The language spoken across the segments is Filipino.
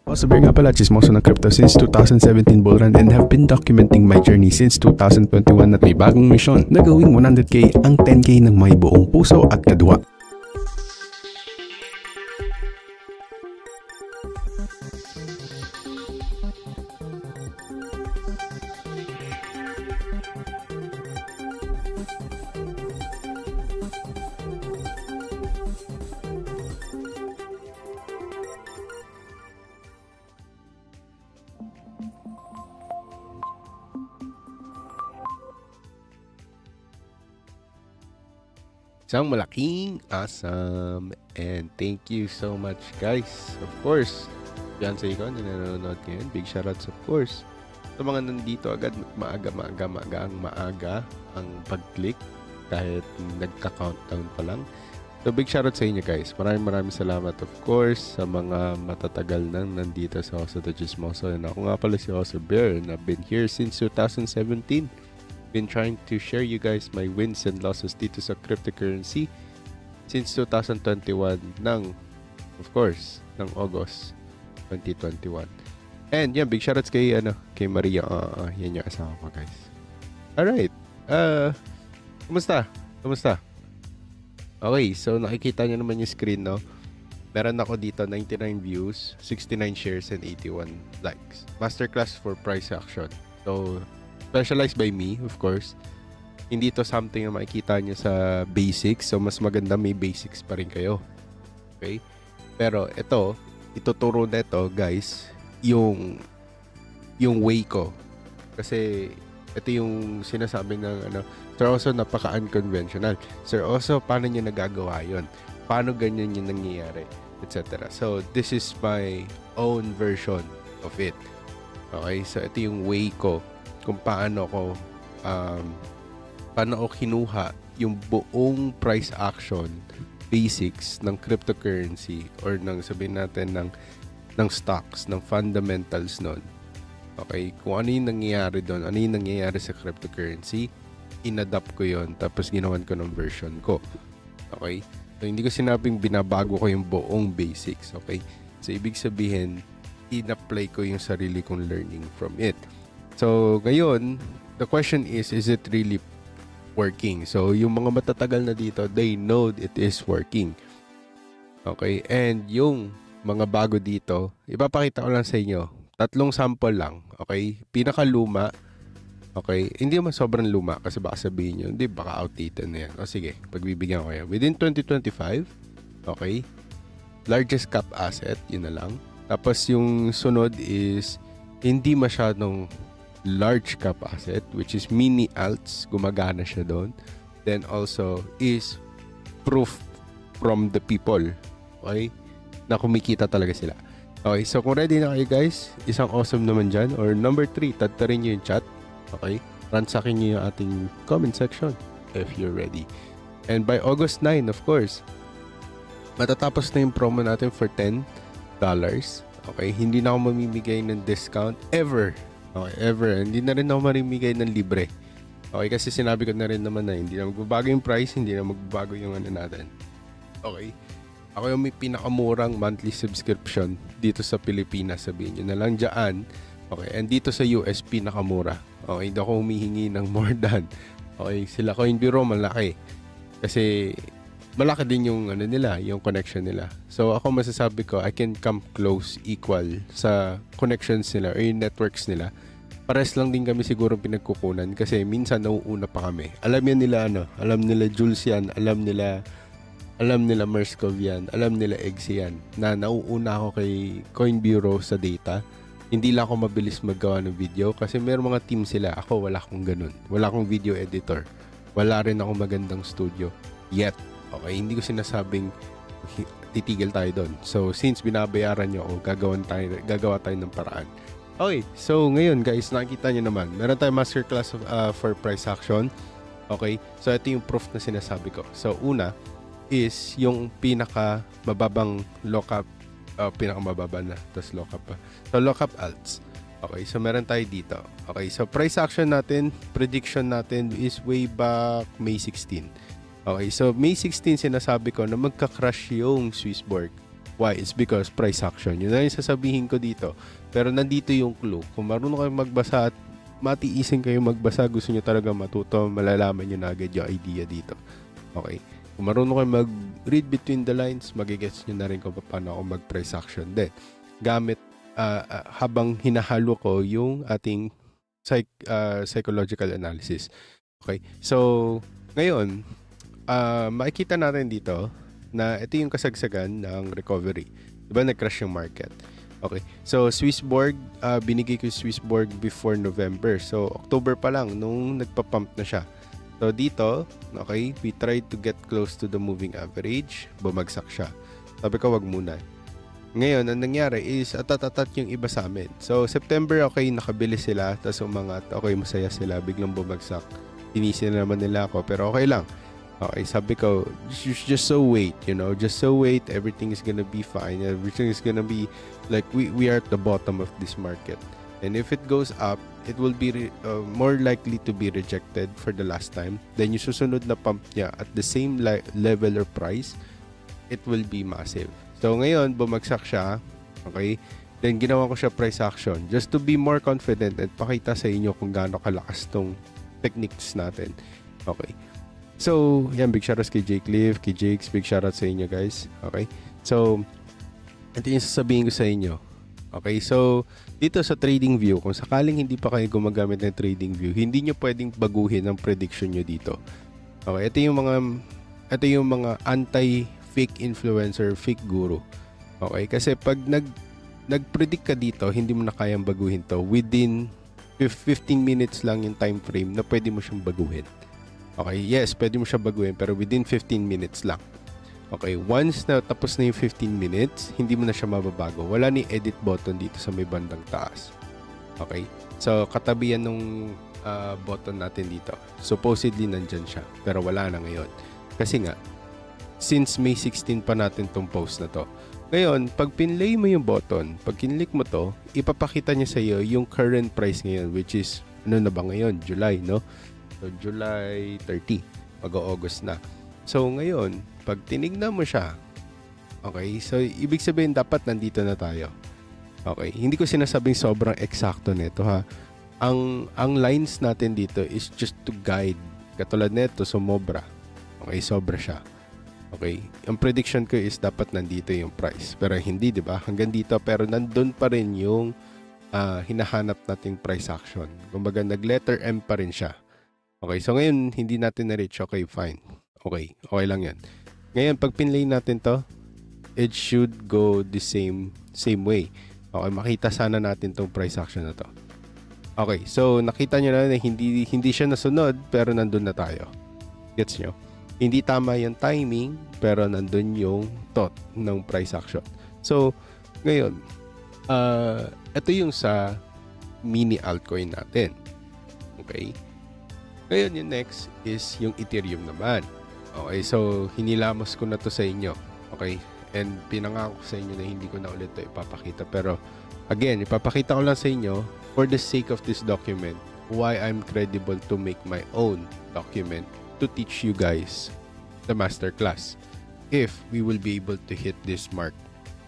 Osberg nga pala, chismoso ng crypto since 2017 bull run and have been documenting my journey since 2021 at may bagong mission na gawing 100k ang 10k ng may buong puso at kadwa. Isang malaking awesome and thank you so much guys. Of course, fiancé ko na nanonood ngayon. Big shoutouts of course. Sa mga nandito agad maaga ang pag-click kahit nagka-countdown pa lang. So big shoutout sa inyo guys. Maraming salamat of course sa mga matatagal nang nandito sa Oso the Chismoso. And ako nga pala si Oso Bear and I've been here since 2017. Been trying to share you guys my wins and losses dito sa cryptocurrency since 2021 ng August 2021. And yan, big shoutouts kay Maria. Yan yung asawa ko guys. Alright. Kumusta? Okay, so nakikita nyo naman yung screen, no? Meron ako dito 99 views, 69 shares, and 81 likes. Masterclass for price action. So specialized by me, of course. Hindi to something na makikita nyo sa basics. So, mas maganda may basics pa rin kayo. Okay? Pero, ituturo neto, guys, yung way ko. Kasi, ito yung sinasabi ng, Sir Oso, napaka-unconventional. Sir Oso, paano nyo nagagawa yun? Paano ganyan yung nangyayari? Etc. So, this is my own version of it. Okay? So, ito yung way ko kung paano ko kinuha yung buong price action basics ng cryptocurrency or ng sabihin natin ng stocks, ng fundamentals nun. Okay, kung ano yung nangyayari doon, ano yung nangyayari sa cryptocurrency, inadapt ko yon tapos ginawan ko ng version ko. Okay, so hindi ko sinabing binabago ko yung buong basics. Okay, so ibig sabihin in-apply ko yung sarili kong learning from it. So, ngayon, the question is it really working? So, yung mga matatagal na dito, they know it is working. Okay? And yung mga bago dito, ipapakita ko lang sa inyo. 3 sample lang. Okay? Pinakaluma. Okay? Hindi naman sobrang luma kasi baka sabihin nyo, hindi, baka outdated na yan. O sige, pagbibigyan ko yan. Within 2025, okay? Largest cap asset, yun na lang. Tapos yung sunod is hindi masyadong large cap asset, which is mini alts, gumagana siya doon. Then also is proof from the people, okay, na kumikita talaga sila. Okay, so kung ready na kayo guys, isang awesome naman dyan. Or number 3, tadtarin nyo yung chat. Okay, ransakin nyo yung ating comment section if you're ready. And by August 9, of course, matatapos na yung promo natin for $10. Okay, hindi na ako mamimigay ng discount ever. Okay, ever. Hindi na rin ako marimigay ng libre. Okay, kasi sinabi ko na rin naman na hindi na magbabago yung price, hindi na magbabago yung natin. Okay. Ako yung may pinakamurang monthly subscription dito sa Pilipinas, sabihin nyo na lang dyan. Okay, and dito sa US, pinakamura. Okay, hindi ako humihingi ng more than. Okay, sila Coin Bureau, malaki. Kasi malaki din yung nila, yung connection nila. So ako masasabi ko, I can come close equal sa connections nila or yung networks nila. Pares lang din kami siguro pinagkukunan kasi minsan nauuna pa kami. Alam yan nila alam nila Jules yan, alam nila Merskov yan, alam nila Eggsy yan, na nauuna ako kay Coin Bureau sa data. Hindi lang ako mabilis maggawa ng video kasi meron mga team sila. Ako wala akong ganun. Wala akong video editor. Wala rin akong magandang studio yet. Okay, hindi ko sinasabing titigil tayo doon. So, since binabayaran nyo ako, gagawa tayo ng paraan. Okay, so ngayon guys, nakikita nyo naman. Meron tayong masterclass for price action. Okay, so ito yung proof na sinasabi ko. So, una is yung pinakamababang lockup, pinakamababa na, tapos lockup pa. So, lockup alts. Okay, so meron tayo dito. Okay, so price action natin, prediction natin is way back May 16. Okay, so May 16 sinasabi ko na magka-crash yung Swissborg. Why? It's because price action. Yun na yung sasabihin ko dito. Pero nandito yung clue. Kung marunong kayo magbasa at matiisin kayo magbasa, gusto nyo talaga matuto, malalaman nyo na agad yung idea dito. Okay? Kung marunong kayo mag-read between the lines, magigets nyo na rin kung paano ako mag-price action din. Gamit, habang hinahalo ko yung ating psychological analysis. Okay? So, ngayon, makikita natin dito na ito yung kasagsagan ng recovery. Diba nag-crash yung market? Okay. So, Swissborg, binigay ko yung Swissborg before November. So, October pa lang nung nagpa-pump na siya. So, dito, okay, we tried to get close to the moving average. Bumagsak siya. Sabi ko, wag muna. Ngayon, ang nangyari is atat-atat yung iba sa amin. So, September, okay, nakabili sila. Tapos umangat. Okay, masaya sila. Biglang bumagsak. Tinisin na naman nila ako. Pero okay lang. Okay, sabi ko, just so wait, just so wait, everything is gonna be fine, everything is gonna be, like, we are at the bottom of this market, and if it goes up, it will be more likely to be rejected for the last time, then yung susunod na pump niya at the same level or price, it will be massive. So, ngayon, bumagsak siya, okay, then ginawa ko siya price action, just to be more confident at pakita sa inyo kung gaano kalakas tong techniques natin, okay. So, yan, big shoutouts kay Jake Cliff, kay Jakes, big shoutouts sa inyo guys. Okay? So, ito yung sasabihin ko sa inyo. Okay? So, dito sa trading view, kung sakaling hindi pa kayo gumagamit ng trading view, hindi nyo pwedeng baguhin ang prediction nyo dito. Okay? Ito yung mga anti-fake influencer, fake guru. Okay? Kasi pag nag-predict ka dito, hindi mo na kayang baguhin to. Within 15 minutes lang yung time frame na pwede mo siyang baguhin. Okay, yes, pwede mo siya baguhin pero within 15 minutes lang. Okay, once na tapos na yung 15 minutes, hindi mo na siya mababago. Wala ni edit button dito sa may bandang taas. Okay, so katabi yan nung button natin dito. Supposedly nandyan siya, pero wala na ngayon. Kasi nga, since May 16 pa natin tong post na to. Ngayon, pag pinlay mo yung button, pag kinlik mo to, ipapakita niya sa iyo yung current price ngayon, which is, ano na ba ngayon? July, no? So, July 30. Mag-August na. So, ngayon, pag tinignan mo siya, okay, so, ibig sabihin, dapat nandito na tayo. Okay, hindi ko sinasabing sobrang eksakto nito, ha. Ang lines natin dito is just to guide. Katulad nito, sumobra. Okay, sobra siya. Okay, ang prediction ko is dapat nandito yung price. Pero hindi, di ba? Hanggang dito, pero nandun pa rin yung hinahanap nating price action. Kumbaga, nag-letter M pa rin siya. Okay, so ngayon, hindi natin na-reach. Okay, fine. Okay, okay lang yan. Ngayon, pag pinlay natin to, it should go the same way. Okay, makita sana natin tong price action na to. Okay, so nakita nyo na hindi siya nasunod, pero nandun na tayo. Gets nyo? Hindi tama yung timing, pero nandun yung thought ng price action. So, ngayon, ito yung sa mini altcoin natin. Okay? Ngayon, yung next is yung Ethereum naman. Okay, so hinilamos ko na to sa inyo. Okay, and pinangako ko sa inyo na hindi ko na ulit ito ipapakita. Pero, again, ipapakita ko lang sa inyo for the sake of this document why I'm credible to make my own document to teach you guys the masterclass if we will be able to hit this mark.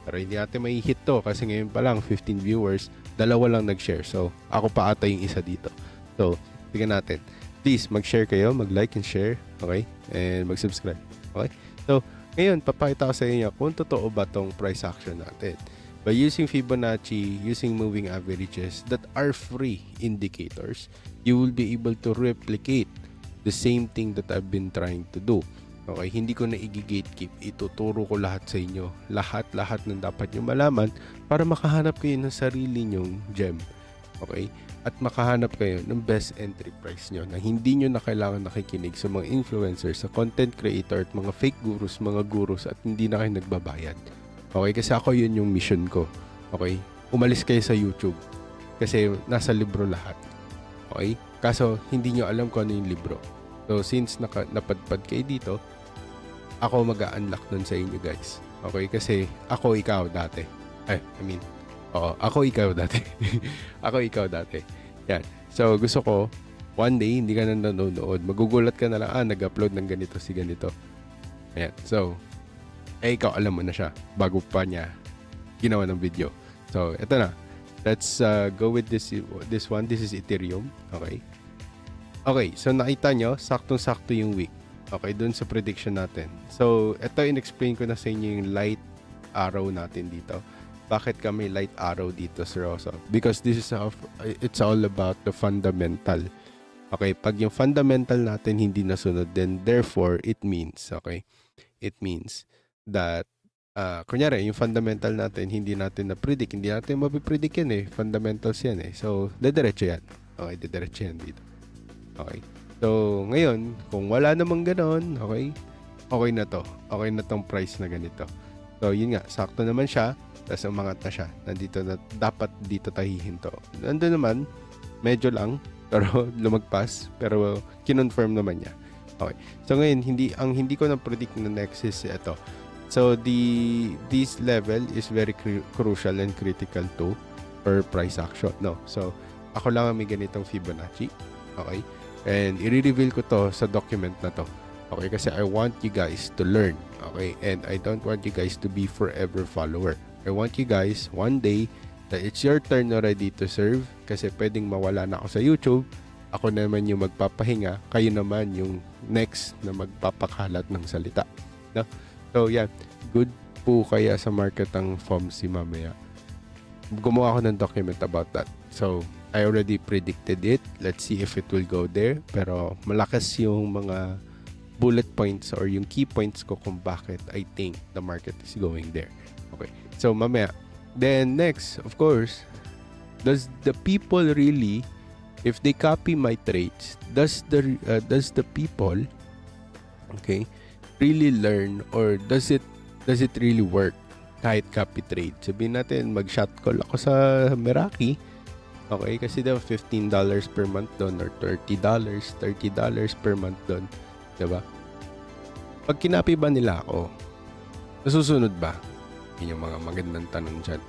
Pero hindi natin may hit to kasi ngayon pa lang 15 viewers, dalawa lang nag-share. So, ako pa ata yung isa dito. So, tingnan natin. Please, mag-share kayo, mag-like and share, okay? And mag-subscribe, okay? So, ngayon, papakita ko sa inyo kung totoo ba tong price action natin. By using Fibonacci, using moving averages that are free indicators, you will be able to replicate the same thing that I've been trying to do. Okay, hindi ko na i-gatekeep. Ituturo ko lahat sa inyo. Lahat ng dapat nyo malaman para makahanap kayo ng sarili nyong gem. Okay? At makahanap kayo ng best entry price nyo na hindi nyo na kailangan nakikinig sa mga influencers, sa content creator at mga fake gurus at hindi na kayo nagbabayad. Okay? Kasi ako yun yung mission ko. Okay? Umalis kayo sa YouTube kasi nasa libro lahat. Okay? Kaso hindi nyo alam kung ano yung libro. So since napadpad kayo dito, ako mag-a-unlock nun sa inyo guys. Okay? Kasi ako ikaw dati. Ako ikaw dati. Ako ikaw dati. Yan. So, gusto ko, one day, hindi ka na nanonood. Magugulat ka na lang, nag-upload ng ganito si ganito. Ayan. So, eh ikaw alam mo na siya bago pa niya ginawa ng video. So, ito na. Let's go with this one. This is Ethereum. Okay. Okay, so nakita nyo, saktong-sakto yung week. Okay, dun sa prediction natin. So, ito in-explain ko na sa inyo yung light arrow natin dito. Bakit kami light arrow dito, Sir Oso? Because this is it's all about the fundamental. Okay, pag yung fundamental natin hindi nasunod, then therefore, it means, okay? It means that, kunyari, yung fundamental natin, hindi natin na-predict. Hindi natin mapipredict yan eh. Fundamentals yan eh. So, dediretso yan. Okay, dediretso yan dito. Okay. So, ngayon, kung wala namang ganon, okay, okay na to. Okay na tong price na ganito. So, yun nga, sakto naman siya. Tapos umangat na siya. Nandito na, dapat dito tayo hihinto. Nandun naman, medyo lang, pero lumagpas. Pero, kinonfirm naman niya. Okay. So, ngayon, hindi ko na-predict na next is ito. So, this level is very crucial and critical to for price action. No? So, ako lang ang may ganitong Fibonacci. Okay? And i-reveal ko to sa document na to. Okay, kasi I want you guys to learn. Okay, and I don't want you guys to be forever follower. I want you guys one day that it's your turn already to serve. Kasi pwedeng mawala na ako sa YouTube. Ako naman yung magpapahinga. Kayo naman yung next na magpapakalat ng salita. No? So, yeah. Good po kaya sa market ang FOMC mamaya. Gumawa ako ng document about that. So, I already predicted it. Let's see if it will go there. Pero malakas yung mga bullet points or yung key points ko kung bakit I think the market is going there. Okay. So, mamaya. Then, next, of course, does the people really, if they copy my trades, does the people, okay, really learn or does it really work kahit copy trade? Sabihin natin, mag-shot call ako sa Meraki. Okay, kasi daw $15 per month doon or $30 per month doon. Diba? Pag kinapi ba nila ako, nasusunod ba? Yun yung mga magandang tanong dyan.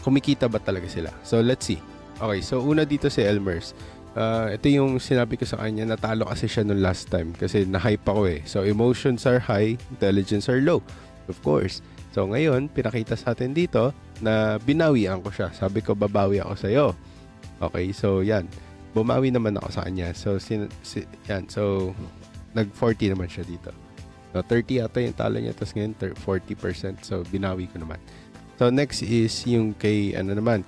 Kumikita ba talaga sila? So, let's see. Okay, so una dito si Elmers. Ito yung sinabi ko sa kanya, natalo kasi siya nung last time kasi na-hype ako eh. So, emotions are high, intelligence are low. Of course. So, ngayon, pinakita sa atin dito na binawian ko siya. Sabi ko, babawi ako sa'yo. Okay, so yan. Bumawi naman ako sa kanya. So, yan. So, nag-40 naman siya dito. So, 30 ata yung talo niya. Tapos ngayon, 40%. So, binawi ko naman. So, next is yung kay,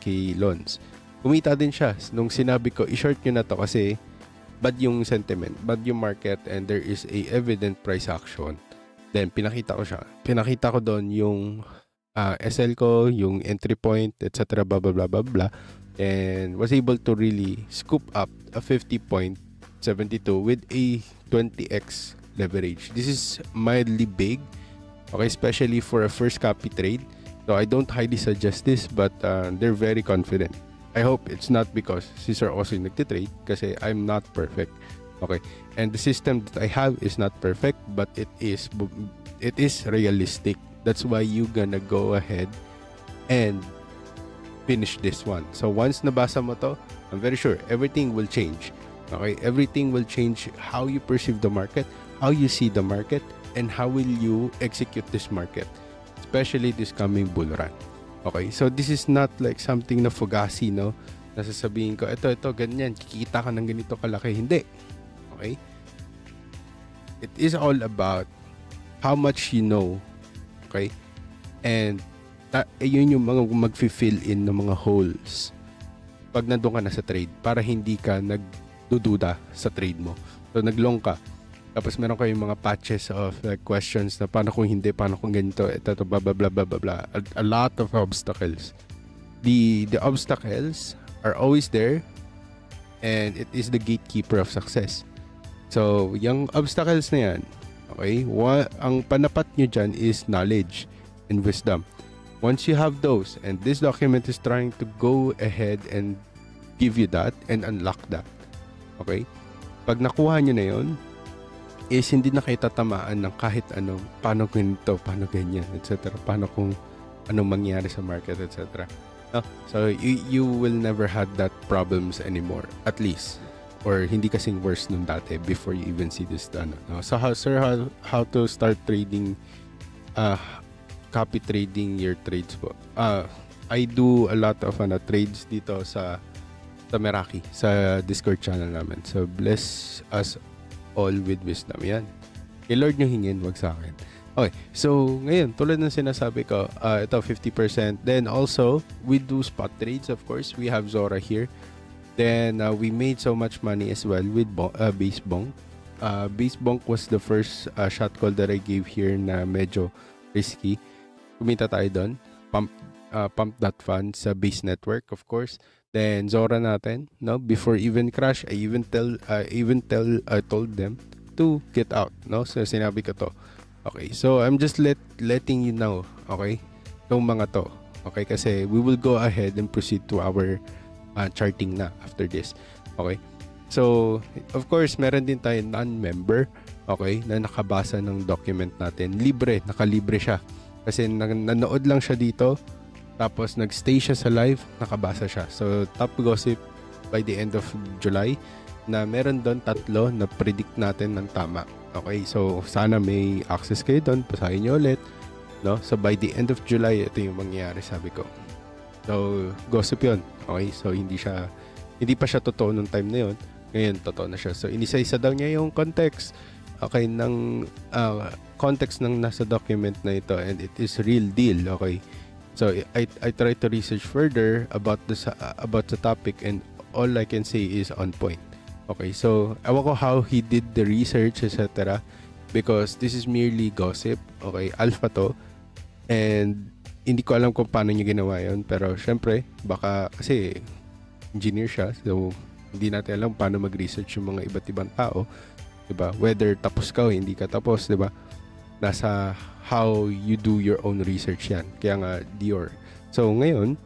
kay Lons. Kumita din siya. Nung sinabi ko, i-short nyo na to kasi bad yung sentiment, bad yung market, and there is a evident price action. Then, pinakita ko siya. Pinakita ko doon yung SL ko, yung entry point, etc. Blah, blah, blah, blah, blah. And was able to really scoop up a 50.72 with a 20x leverage. This is mildly big, okay, especially for a first copy trade. So I don't highly suggest this, but they're very confident. I hope it's not because Cesar also nagtitrade kasi I'm not perfect. Okay, and the system that I have is not perfect, but it is realistic. That's why you gonna go ahead and finish this one. So once nabasa mo to, I'm very sure everything will change. Okay, everything will change how you perceive the market, how you see the market, and how will you execute this market, especially this coming bull run. Okay, so this is not like something na fugazi, no? Nasasabihin ko, ito, ganyan, kikita ka ng ganito kalaki. Hindi. Okay? It is all about how much you know. Okay? And yun yung mga mag-fill in ng mga holes pag nandun ka na sa trade para hindi ka nagdududa sa trade mo. So, naglong ka. Tapos meron kayong mga patches of questions na paano kung hindi, paano kung ganito, ito, blah, blah, blah, blah, blah, blah. A lot of obstacles. The obstacles are always there and it is the gatekeeper of success. So, yung obstacles na yan, okay, ang panapat nyo dyan is knowledge and wisdom. Once you have those, and this document is trying to go ahead and give you that and unlock that. Okay? Pag nakuha nyo na yun, is hindi na kayo tatamaan ng kahit anong, paano ganito, paano ganyan, etc. Paano kung anong mangyari sa market, etc. No? So, you will never have that problems anymore, at least. Or hindi kasing worse nung dati before you even see this done. No? So, how to start trading copy trading your trades po. I do a lot of trades dito sa Meraki, sa Discord channel namin. So, bless us all with wisdom. Yan. Kay Lord nyo hingin, wag sa akin. Okay, so ngayon, tulad ng sinasabi ko, ito 50%. Then also, we do spot trades, of course. We have Zora here. Then, we made so much money as well with Base Bonk. Base Bonk was the first shot call that I gave here na medyo risky. Kumita tayo doon. Pump that fund sa Base Network, of course. Then Zora natin, no? Before even crash, I told them to get out, no? So sinabi ko to. Okay, so I'm just letting you know, okay? Itong mga to, okay? Kasi we will go ahead and proceed to our charting na after this. Okay? So, of course, meron din tayo non-member, okay, na nakabasa ng document natin. Libre, nakalibre siya. Kasi nanood lang siya dito, tapos nagstay siya sa live, nakabasa siya. So, top gossip by the end of July na meron doon 3 na predict natin ng tama. Okay, so sana may access kayo doon, pasahin nyo ulit, no? So, by the end of July, ito yung mangyayari, sabi ko. So, gossip yun. Okay, so hindi pa siya totoo nung time na yun. Ngayon, totoo na siya. So, inisa-isa daw niya yung context, okay, ng context ng nasa document na ito, and it is real deal, okay? So I try to research further about the topic, and all I can say is on point. Okay, so ewan ko how he did the research, etc. Because this is merely gossip. Okay, alpha to, and hindi ko alam kung paano niya ginawa yun. Pero syempre, baka kasi engineer siya, so hindi natin alam paano mag-research yung mga iba't ibang tao, diba? Whether tapos ka o hindi ka tapos, diba? Nasa how you do your own research yan. Kaya nga, Dior. So, ngayon,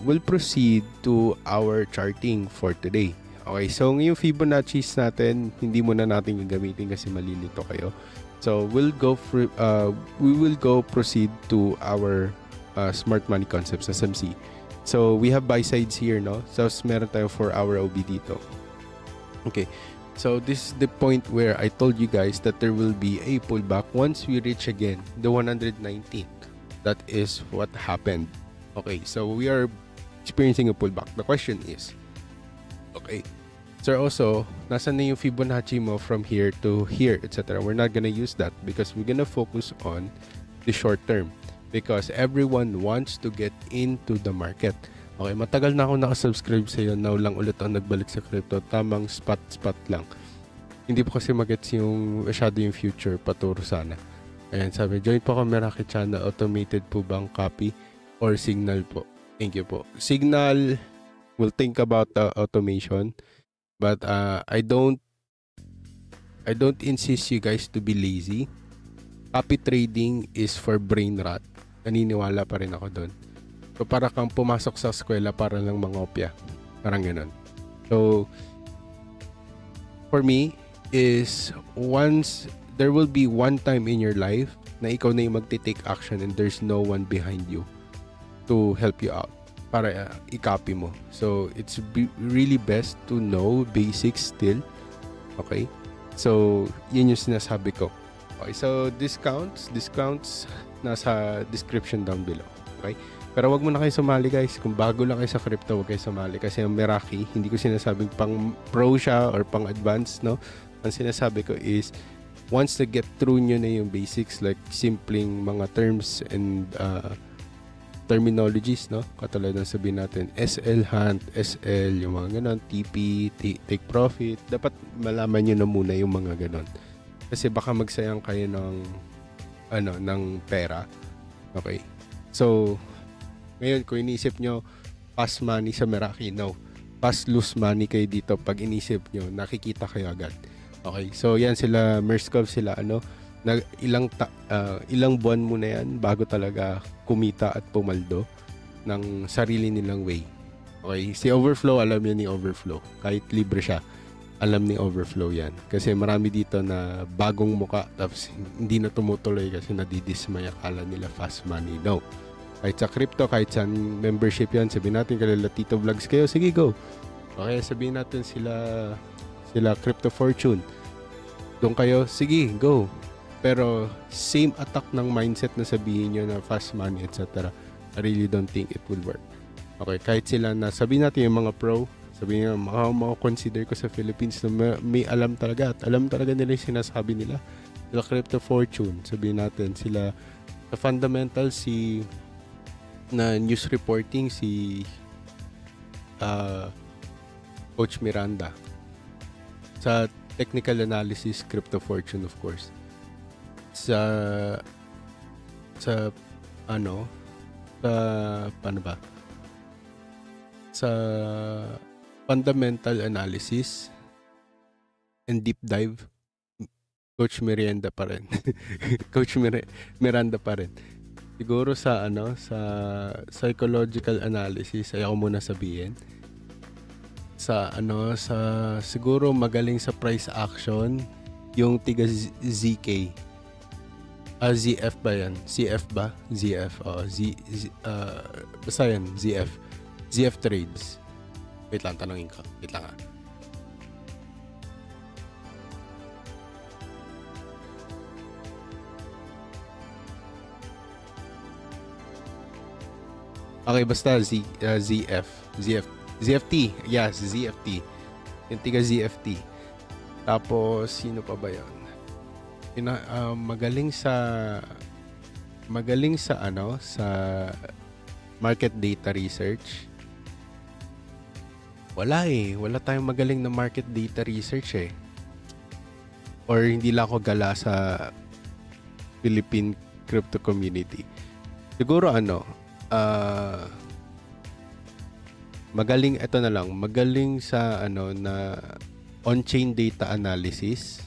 we'll proceed to our charting for today. Okay, so ngayong Fibonacci's natin, hindi muna natin gagamitin kasi malilito kayo. So, we will go proceed to our Smart Money Concepts, SMC. So, we have buy sides here, no? So, meron tayo 4-hour OB dito. Okay. So, this is the point where I told you guys that there will be a pullback once we reach again the 119. That is what happened. Okay, so we are experiencing a pullback. The question is, okay, sir, also, nasan na yung Fibonacci mo from here to here, etc. We're not gonna use that because we're gonna focus on the short term because everyone wants to get into the market. Okay, matagal na ako nakasubscribe sa iyo. Now lang ulit ako nagbalik sa crypto. Tamang spot lang. Hindi po kasi magets yung masyado yung future. Paturo sana. Ayan, sabi, join po ako Meraki channel. Automated po bang copy or signal po? Thank you po. Signal, we'll think about the automation. But I don't insist you guys to be lazy. Copy trading is for brain rot. Naniniwala pa rin ako doon. So, para kang pumasok sa eskwela para lang mangopya. Parang ganun. So, for me, is once, there will be one time in your life na ikaw na yung magti-take action and there's no one behind you to help you out para i-copy mo. So, it's really best to know basics still. Okay? So, yun yung sinasabi ko. Okay, so discounts nasa description down below. Okay? Pero wag mo na kayo sumali guys. Kung bago lang kayo sa crypto, wag kayo sumali. Kasi ang Meraki, hindi ko sinasabing pang pro siya or pang advanced, no? Ang sinasabi ko is, once na get through nyo na yung basics, like simpleng mga terms and terminologies, no? Katulad ng sabihin natin, SL Hunt, SL, yung mga ganon, TP, Take Profit. Dapat malaman nyo na muna yung mga ganon. Kasi baka magsayang kayo ng pera. Okay? So, ngayon, kung inisip nyo, fast money sa Meraki, no. Fast lose money kayo dito. Pag inisip nyo, nakikita kayo agad. Okay, so yan sila, Merskov, sila, ilang buwan muna yan bago talaga kumita at pumaldo ng sarili nilang way. Okay, si Overflow, alam yan ni Overflow. Kahit libre siya, alam ni Overflow yan. Kasi marami dito na bagong muka, tapos hindi na tumutuloy kasi nadidismay, akala nila fast money. No. Kahit sa crypto, kahit sa membership yan, sabihin natin kalala Tito Vlogs kayo, sige go. Okay, sabihin natin sila Crypto Fortune. Doon kayo, sige, go. Pero same attack ng mindset na sabihin nyo na fast money, etc. I really don't think it will work. Okay, kahit sila na sabihin natin yung mga pro, sabihin nyo, consider ko sa Philippines na may alam talaga at alam talaga nila yung sinasabi nila. Sila Crypto Fortune, sabihin natin sila sa fundamental na news reporting si Coach Miranda. Sa technical analysis, Crypto Fortune of course. Sa paano ba? Sa fundamental analysis and deep dive, Coach Miranda pa rin. Coach Miranda pa rin. Siguro sa sa psychological analysis, ayaw ko muna sabihin. Sa siguro magaling sa price action yung tiga ZK. ZF ba yan? CF ba? ZF. Basta yan, ZF. ZF Trades. Wait lang, tanongin ko. Wait lang Okay, basta ZFT. Yes, ZFT. Yung tiga ZFT. Tapos, sino pa ba yun? Magaling sa sa market data research. Wala tayong magaling na market data research or hindi lang ako gala sa Philippine crypto community. Siguro magaling sa na on-chain data analysis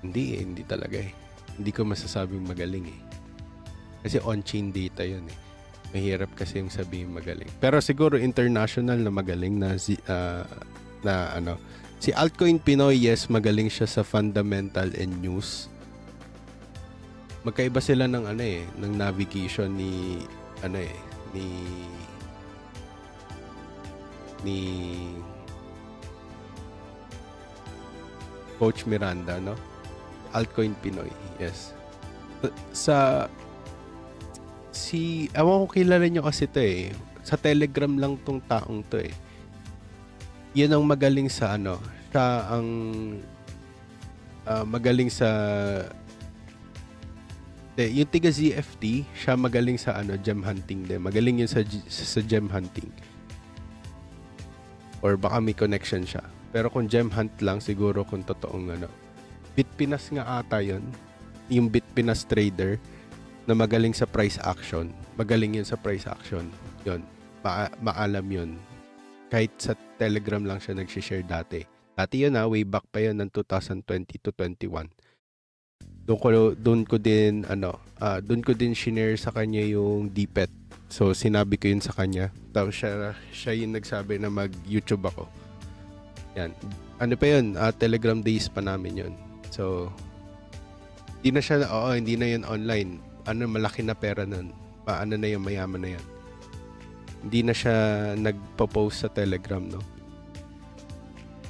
hindi talaga hindi ko masasabing magaling kasi on-chain data yun mahirap kasi yung sabihin magaling, pero siguro international na magaling na si Altcoin Pinoy, yes, magaling siya sa fundamental and news. Magkaiba sila ng ng navigation ni Coach Miranda, no? Altcoin Pinoy, yes. Ewan ko kilala nyo kasi to sa Telegram lang tong taong to Yan ang magaling sa siya ang magaling sa yung tiga ZFT, siya magaling sa gem hunting din. Magaling yun sa gem hunting. Or baka may connection siya. Pero kung gem hunt lang, siguro kung totoong Bitpinas nga ata yun. Yung Bitpinas trader na magaling sa price action. Magaling yun sa price action. Yun. Maalam yun. Kahit sa Telegram lang siya nag-share dati. Dati yun way back pa yun ng 2020 to 21. Doon ko din shinare sa kanya yung DPET. So sinabi ko yun sa kanya. Tapos siya yung nagsabi na mag-YouTube ako. Yan. Ano pa yun? Telegram days pa namin yun. So hindi na yun online. Malaki na pera nun. Na yun, mayaman na yan. Hindi na siya nagpo-post sa Telegram, no?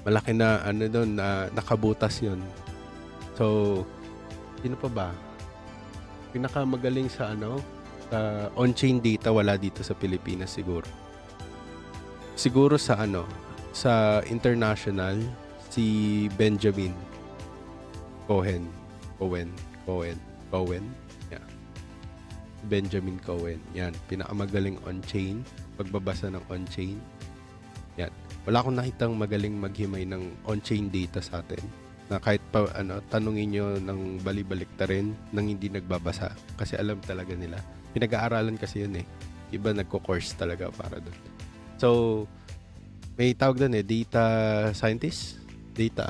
Malaki na doon, nakabutas yun. So sino pa ba? Pinakamagaling sa on-chain data wala dito sa Pilipinas siguro. Siguro sa international si Benjamin Cohen. Yeah. Benjamin Cohen. Yan, pinakamagaling on-chain, pagbabasa ng on-chain. Yan. Wala akong nakitang magaling maghimay ng on-chain data sa atin. Na kahit pa tanungin nyo ng balibalik ta rin nang hindi nagbabasa kasi alam talaga nila. Pinag-aaralan kasi yun Iba nagko-course talaga para doon. So may tawag doon data scientist, data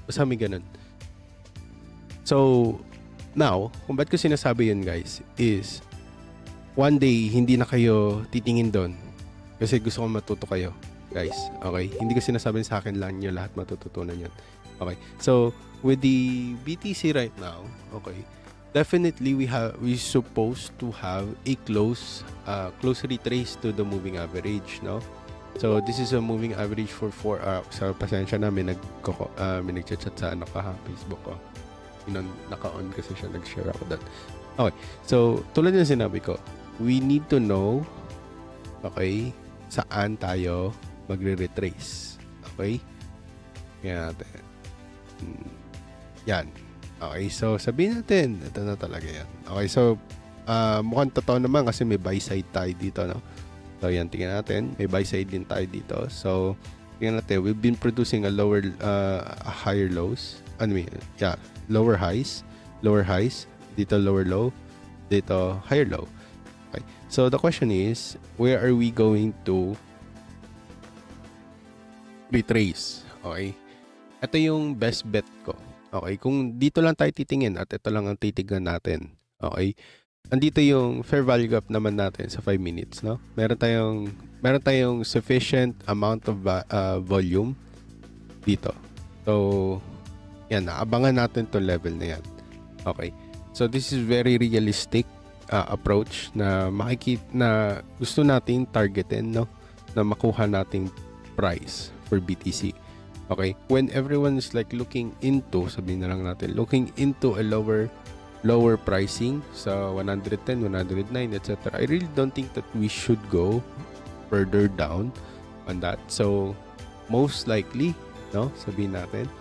basta may ganun. So now, kung ba't ko sinasabi yun guys is one day hindi na kayo titingin doon kasi gusto ko matuto kayo guys. Okay? Hindi ko sinasabi sa akin lang nyo lahat matututunan yun. Okay. So, with the BTC right now, okay, definitely we supposed to have a close retrace to the moving average, no? So, this is a moving average for 4 hours. So, pasensya na, may nag-chat sa Facebook ko. Naka-on kasi siya, nag-share ako that. Okay. So, tulad ng sinabi ko, we need to know, okay, saan tayo magre-retrace. Okay? Yan natin. Yan. Okay, so sabihin natin, ito na talaga yan. Okay, so mukhang totoo naman kasi may buy side tayo dito, no? So yan, tingnan natin. May buy side din tayo dito. So, tingnan natin. We've been producing a higher lows. Lower highs. Dito lower low. Dito higher low. Okay. So, the question is, where are we going to retrace? Okay. Ito yung best bet ko. Okay. Kung dito lang tayo titingin at ito lang ang titignan natin. Okay. Andito yung fair value gap naman natin sa 5 minutes, no? Meron tayong sufficient amount of volume dito. So, yan, naabangan natin to level na yan. Okay. So, this is very realistic approach na gusto nating targetin, no? Na makuha nating price for BTC. Okay? When everyone is like looking into a lower pricing sa 110, 109, etc. I really don't think that we should go further down on that. So, most likely, no? Sabihin natin,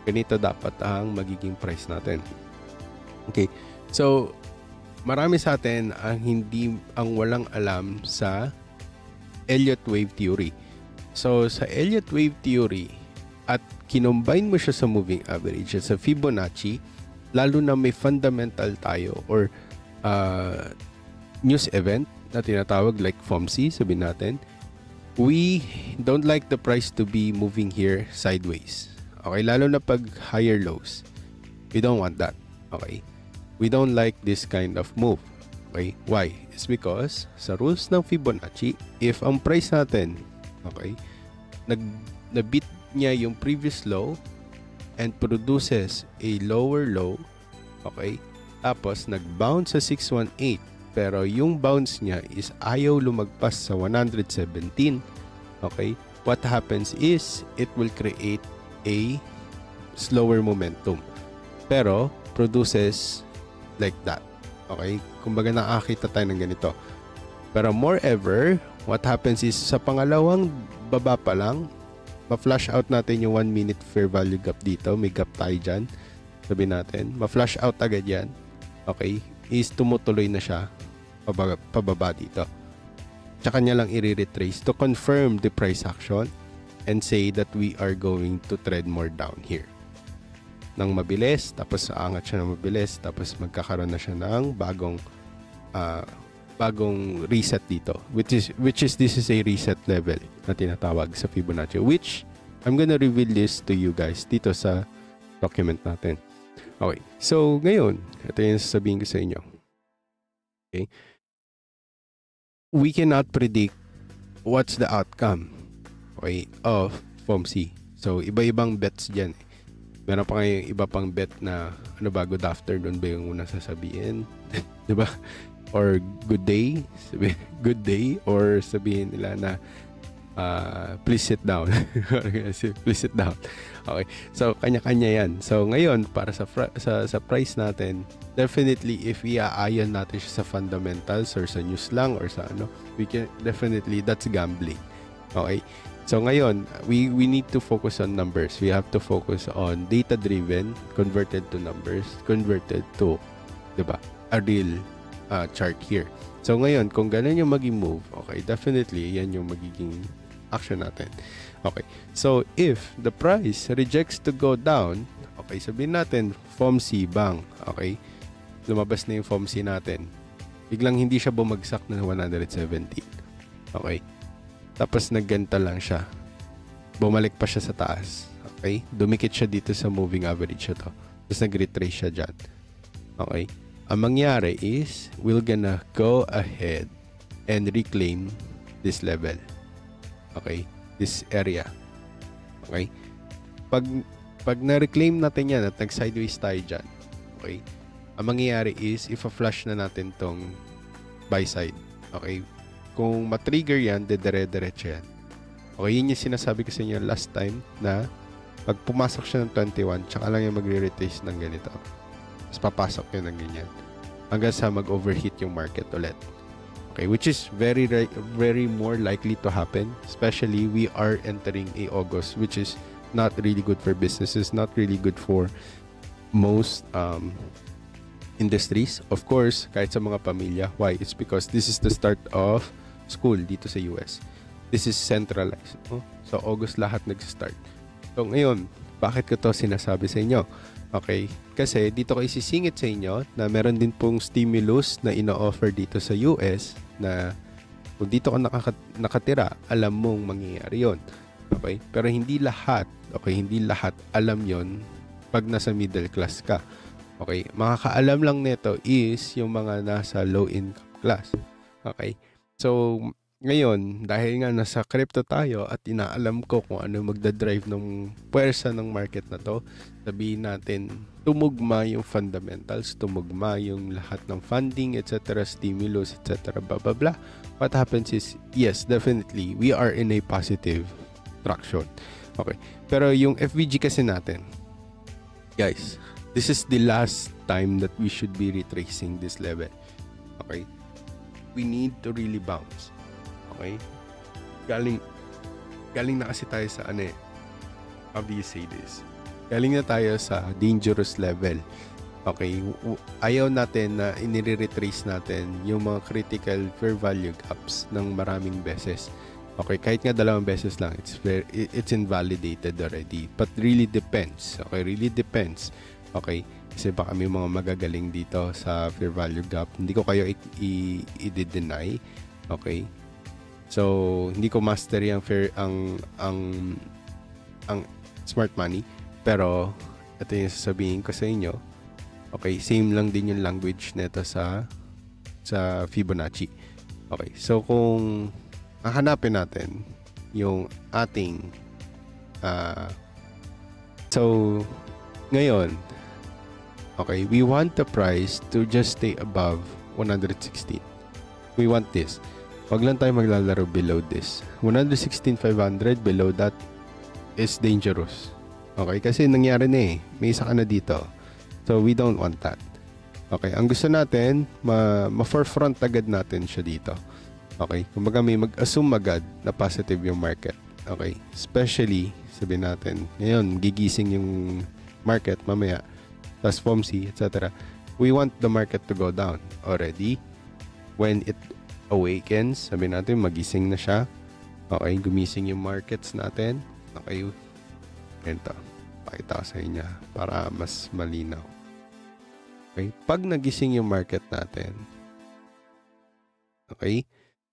ganito dapat ang magiging price natin. Okay. So, marami sa atin ang walang alam sa Elliott Wave Theory. So, sa Elliott Wave Theory at kinombine mo siya sa moving average at sa Fibonacci, lalo na may fundamental tayo or news event na tinatawag like FOMC, sabihin natin, we don't like the price to be moving here sideways. Okay, lalo na pag higher lows. We don't want that. Okay, we don't like this kind of move. Okay, why? It's because sa rules ng Fibonacci, if ang price natin, okay, na-beat niya yung previous low and produces a lower low, okay, tapos nag-bounce sa 618, pero yung bounce niya is ayaw lumagpas sa 117, okay, what happens is it will create a slower momentum, pero produces like that. Okay, kumbaga nakakita tayo ng ganito. Pero moreover, what happens is sa pangalawang baba pa lang, ma-flash out natin yung 1 minute fair value gap dito. May gap tayo dyan. Sabihin natin, ma-flash out agad yan. Okay, is tumutuloy na siya pababa dito. Tsaka niya lang i-retrace to confirm the price action and say that we are going to trend more down here nang mabilis, tapos aangat siya ng mabilis, tapos magkakaroon na siya ng bagong reset dito, which is this is a reset level na tinatawag sa Fibonacci, which I'm gonna reveal this to you guys dito sa document natin. Okay, so ngayon ito yung sasabihin ko sa inyo. Okay, we cannot predict what's the outcome, okay, of FOMC. So iba-ibang bets dyan. Meron pa kayong iba pang bet na ano ba, good afternoon ba yung unang sasabihin? Diba? Or good day, good day, or sabihin nila na please sit down. Please sit down. Okay. So kanya-kanya 'yan. So ngayon para sa price natin, definitely if iaayon natin siya sa fundamentals or sa news lang or sa ano, we can definitely, that's gambling. Okay? So ngayon, we need to focus on numbers. We have to focus on data-driven, converted to numbers, converted to, 'di ba? A real chart here. So ngayon, kung ganun yung maging move, okay, definitely yan yung magiging action natin. Okay. So if the price rejects to go down, okay, sabihin natin FOMC bang, okay? Lumabas na yung FOMC natin. Biglang hindi siya bumagsak na 117. Okay? Tapos nagganta lang siya. Bumalik pa siya sa taas. Okay? Dumikit siya dito sa moving average ito. Tapos nag-retrace siya dyan. Okay? Ang mangyari is, we're gonna go ahead and reclaim this level. Okay? This area. Okay? Pag na-reclaim natin yan at nag-sideways tayo dyan, okay? Ang mangyayari is, if-flush na natin tong buy side. Okay? Kung matrigger yan, dire-diretso yan. Okay, yun yung sinasabi ko sa inyo last time na pag pumasok siya ng 21, tsaka lang yung magre-retrace ng ganito. Tapos papasok yun ng ganyan. Hanggang sa mag-overheat yung market ulit. Okay, which is very more likely to happen. Especially, we are entering a August, which is not really good for businesses, not really good for most industries. Of course, kahit sa mga pamilya. Why? It's because this is the start of school dito sa US. This is centralized. So, August lahat nag-start. So, ngayon, bakit ko to sinasabi sa inyo? Okay? Kasi dito ko isisingit sa inyo na meron din pong stimulus na ino-offer dito sa US na kung dito ka nakatira, alam mong mangyayari yon. Okay? Pero hindi lahat, hindi lahat alam yon pag nasa middle class ka. Okay? Makakaalam lang nito is yung mga nasa low income class. Okay? So, ngayon, dahil nga nasa crypto tayo at inaalam ko kung ano magdadrive ng puwersa ng market na to, sabihin natin, tumugma yung fundamentals, tumugma yung lahat ng funding, etc., stimulus, etc., blah, blah, blah. What happens is, yes, definitely, we are in a positive traction. Okay. Pero yung FVG kasi natin, guys, this is the last time that we should be retracing this level. Okay. We need to really bounce. Okay? Galing na kasi tayo sa how do you say this? Galing na tayo sa dangerous level. Okay? Ayaw natin na inire-retrace natin yung mga critical fair value gaps ng maraming beses. Okay? Kahit nga 2 beses lang, it's invalidated already. But really depends. Okay? Really depends. Okay? Kasi baka may mga magagaling dito sa fair value gap. Hindi ko kayo i-deny. Okay? So, hindi ko mastery ang smart money. Pero, ito yung sasabihin ko sa inyo. Okay, same lang din yung language nito sa Fibonacci. Okay, so kung hahanapin natin yung ating so, ngayon, okay, we want the price to just stay above 116. We want this. Wag lang tayo maglalaro below this. 116,500 below that is dangerous. Okay? Kasi nangyari na eh. May isa ka na dito. So, we don't want that. Okay? Ang gusto natin, ma-forefront agad natin siya dito. Okay? Kumbaga may mag-assume agad na positive yung market. Okay? Especially, sabihin natin, ngayon, gigising yung market mamaya. Tapos FOMC, etc. We want the market to go down already. When it awakens, sabi natin magising na siya. Okay, gumising yung markets natin. Okay, ito, pakita ko sa inyo para mas malinaw. Okay, pag nagising yung market natin, okay,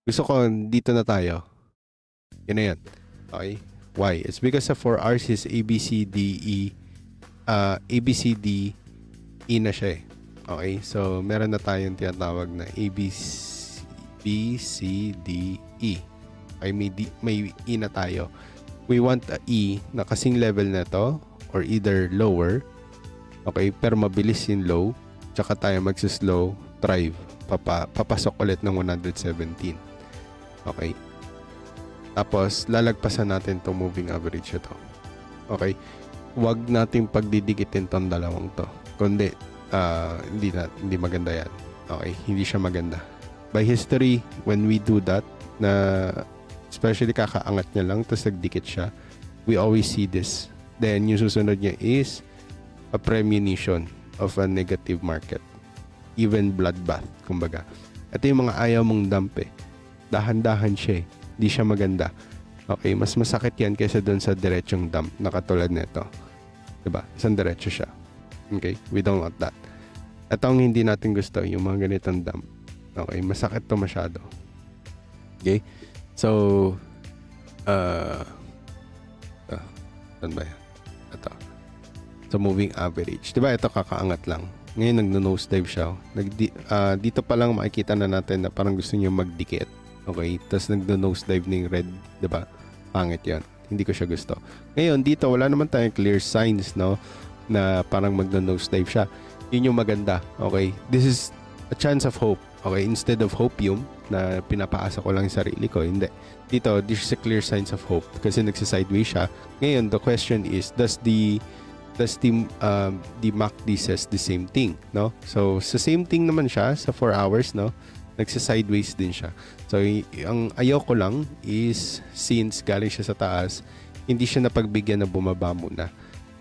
gusto ko dito na tayo. Yan na yan. Okay, why? It's because of 4 hours is ABCDE na siya eh. Okay, so meron na tayong tinatawag na B, C, D, E. Ay, may E na tayo. We want a E na kasing level na to or either lower. Okay, pero mabilis yung low. Tsaka tayo magsislow thrive. Papasok ulit ng 117. Okay. Tapos, lalagpasan natin itong moving average ito. Okay. Huwag nating pagdidikitin tong dalawang to. Kundi, hindi maganda yan. Okay, hindi siya maganda. By history, when we do that, na especially kakaangat niya lang, tapos nagdikit siya, we always see this. Then, yung susunod niya is a premonition of a negative market. Even bloodbath, kumbaga. Ito yung mga ayaw mong dump eh. Dahan-dahan siya eh. Hindi siya maganda. Okay, mas masakit yan kaysa doon sa diretsong dump na katulad nito. Diba? Isang diretso siya. Okay? We don't want that. Ito ang hindi natin gusto, yung mga ganitong dump. Okay, masakit to masyado. Okay? So, saan ba yan? Ito. So, moving average. Diba, ito kakaangat lang. Ngayon, nag-nosedive siya. Dito pa lang makikita na natin na parang gusto niya magdikit. Okay? Tapos, nag-nosedive ng red. Diba? Pangit yan. Hindi ko siya gusto. Ngayon, dito, wala naman tayong clear signs, no? Na parang mag-nosedive siya. Yun yung maganda. Okay? This is a chance of hope. Okay, instead of hopium, na pinapaasa ko lang yung sarili ko. Hindi. Dito, this is a clear signs of hope kasi nagsa-sideways siya. Ngayon, the question is, does the MACD says the same thing, no? So, sa same thing naman siya sa 4 hours, no? Nagsa-sideways din siya. So, ang ayaw ko lang is since galing siya sa taas, hindi siya napagbigyan na bumaba muna.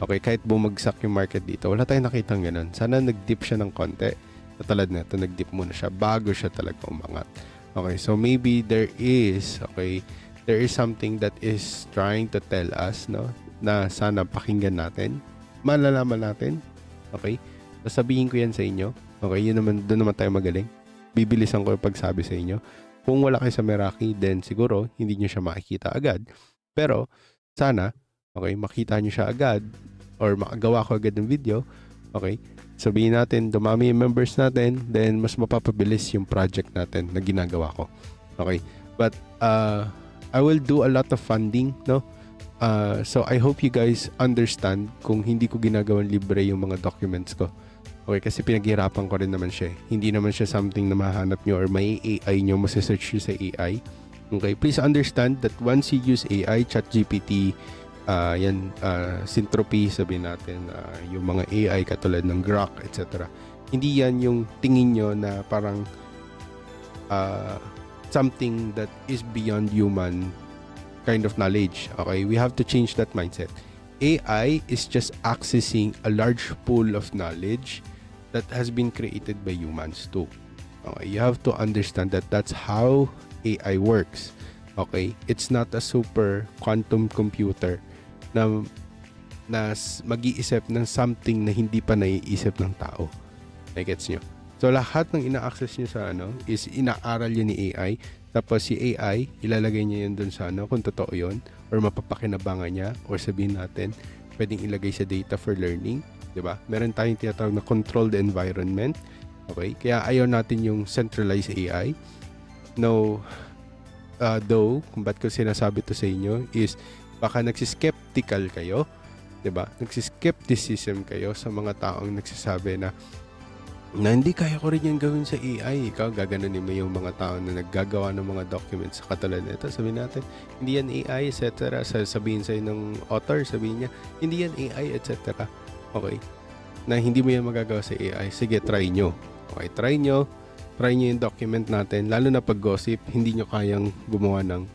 Okay, kahit bumagsak yung market dito, wala tayong nakitang ganun. Sana nag-dip siya ng konti. Katulad na ito, nag-dip muna siya bago siya talaga umangat. Okay, so maybe there is something that is trying to tell us, no, na sana pakinggan natin, malalaman natin. Okay, sasabihin ko yan sa inyo. Okay, yun naman, doon naman tayo magaling. Bibilisan ko yung pagsabi sa inyo. Kung wala kayo sa Meraki, then siguro hindi nyo siya makikita agad. Pero sana, okay, makita nyo siya agad or makagawa ko agad ng video. Okay, sabihin natin, dumami yung members natin, then mas mapapabilis yung project natin na ginagawa ko. Okay, but I will do a lot of funding, no? So I hope you guys understand kung hindi ko ginagawang libre yung mga documents ko. Okay, kasi pinaghirapan ko rin naman siya. Hindi naman siya something na mahanap nyo or may AI nyo, masasearch nyo sa AI. Okay, please understand that once you use AI, ChatGPT, Syntropy, sabihin natin, yung mga AI katulad ng Grok, etc. Hindi yan yung tingin nyo na parang something that is beyond human kind of knowledge. Okay, we have to change that mindset. AI is just accessing a large pool of knowledge that has been created by humans too. Okay, you have to understand that that's how AI works. Okay, it's not a super quantum computer na mag-iisip ng something na hindi pa naiisip ng tao. Gets nyo? So, lahat ng ina-access nyo sa is inaaral yun ni AI. Tapos si AI, ilalagay niya yun dun sa kung totoo yun, or mapapakinabangan niya, or sabihin natin, pwedeng ilagay sa data for learning. Diba? Meron tayong tinatawag na controlled environment. Okay? Kaya ayaw natin yung centralized AI. No, though, kung ba't ko sinasabi to sa inyo is baka nagsiskeptical kayo, 'di ba? Nagsiskepticism kayo sa mga taong nagsasabi na hindi kaya ko rin yan gawin sa AI. Ikaw gaganunin mo yung mga tao na naggagawa ng mga documents sa katulad nito. Sabihin natin, hindi yan AI, etc. Sabihin sa'yo ng author, sabihin niya, hindi yan AI, etc. Okay? Na hindi mo yan magagawa sa AI. Sige, try nyo. Okay, try nyo yung document natin. Lalo na pag gossip, hindi nyo kayang gumawa ng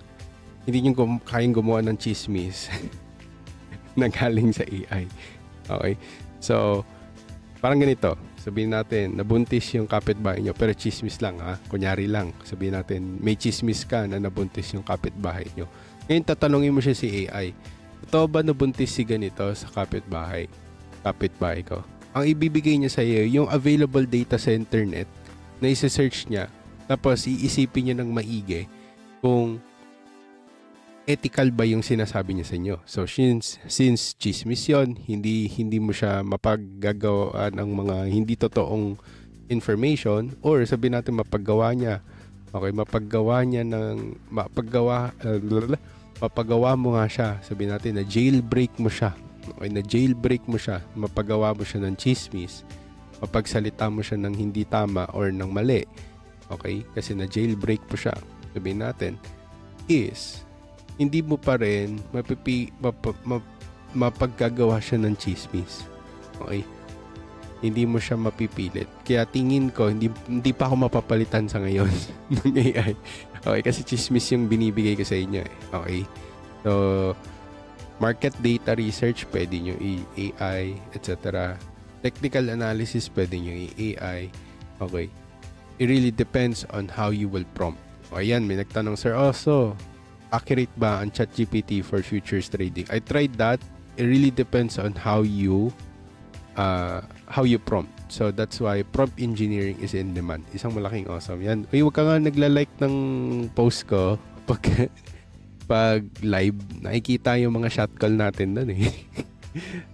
chismis na galing sa AI. Okay? So, parang ganito. Sabihin natin, nabuntis yung kapitbahay nyo, pero chismis lang ha. Kunyari lang. Sabihin natin, may chismis ka na nabuntis yung kapitbahay nyo. Ngayon, tatanungin mo siya si AI. Totoo ba nabuntis si ganito sa kapitbahay ko? Ang ibibigay niya sa iyo, yung available data sa internet na isa-search niya. Tapos, iisipin niya ng maigi kung ethical ba yung sinasabi niya sa inyo. So, since chismis yun, hindi mo siya mapaggagawa ng mga hindi totoong information, or sabihin natin mapaggawa niya. Okay, mapaggawa mo nga siya. Sabihin natin na jailbreak mo siya. Okay, na jailbreak mo siya. Mapagawa mo siya ng chismis. Mapagsalita mo siya ng hindi tama or ng mali. Okay, kasi na jailbreak mo siya. Sabihin natin is hindi mo pa rin mapaggagawa siya ng chismis. Okay? Hindi mo siya mapipilit. Kaya tingin ko, hindi pa ako mapapalitan sa ngayon ng AI. Okay? Kasi chismis yung binibigay ko sa inyo. Okay? So, market data research, pwede nyo AI, etc. Technical analysis, pwede nyo AI. Okay? It really depends on how you will prompt. O, ayan, may nagtanong, Sir, accurate ba ang ChatGPT for futures trading? I tried that. It really depends on how you prompt. So that's why prompt engineering is in demand. Isang malaking awesome yan. Uy, wag ka nga nagla-like ng post ko pag live. Nakikita yung mga shot call natin doon eh.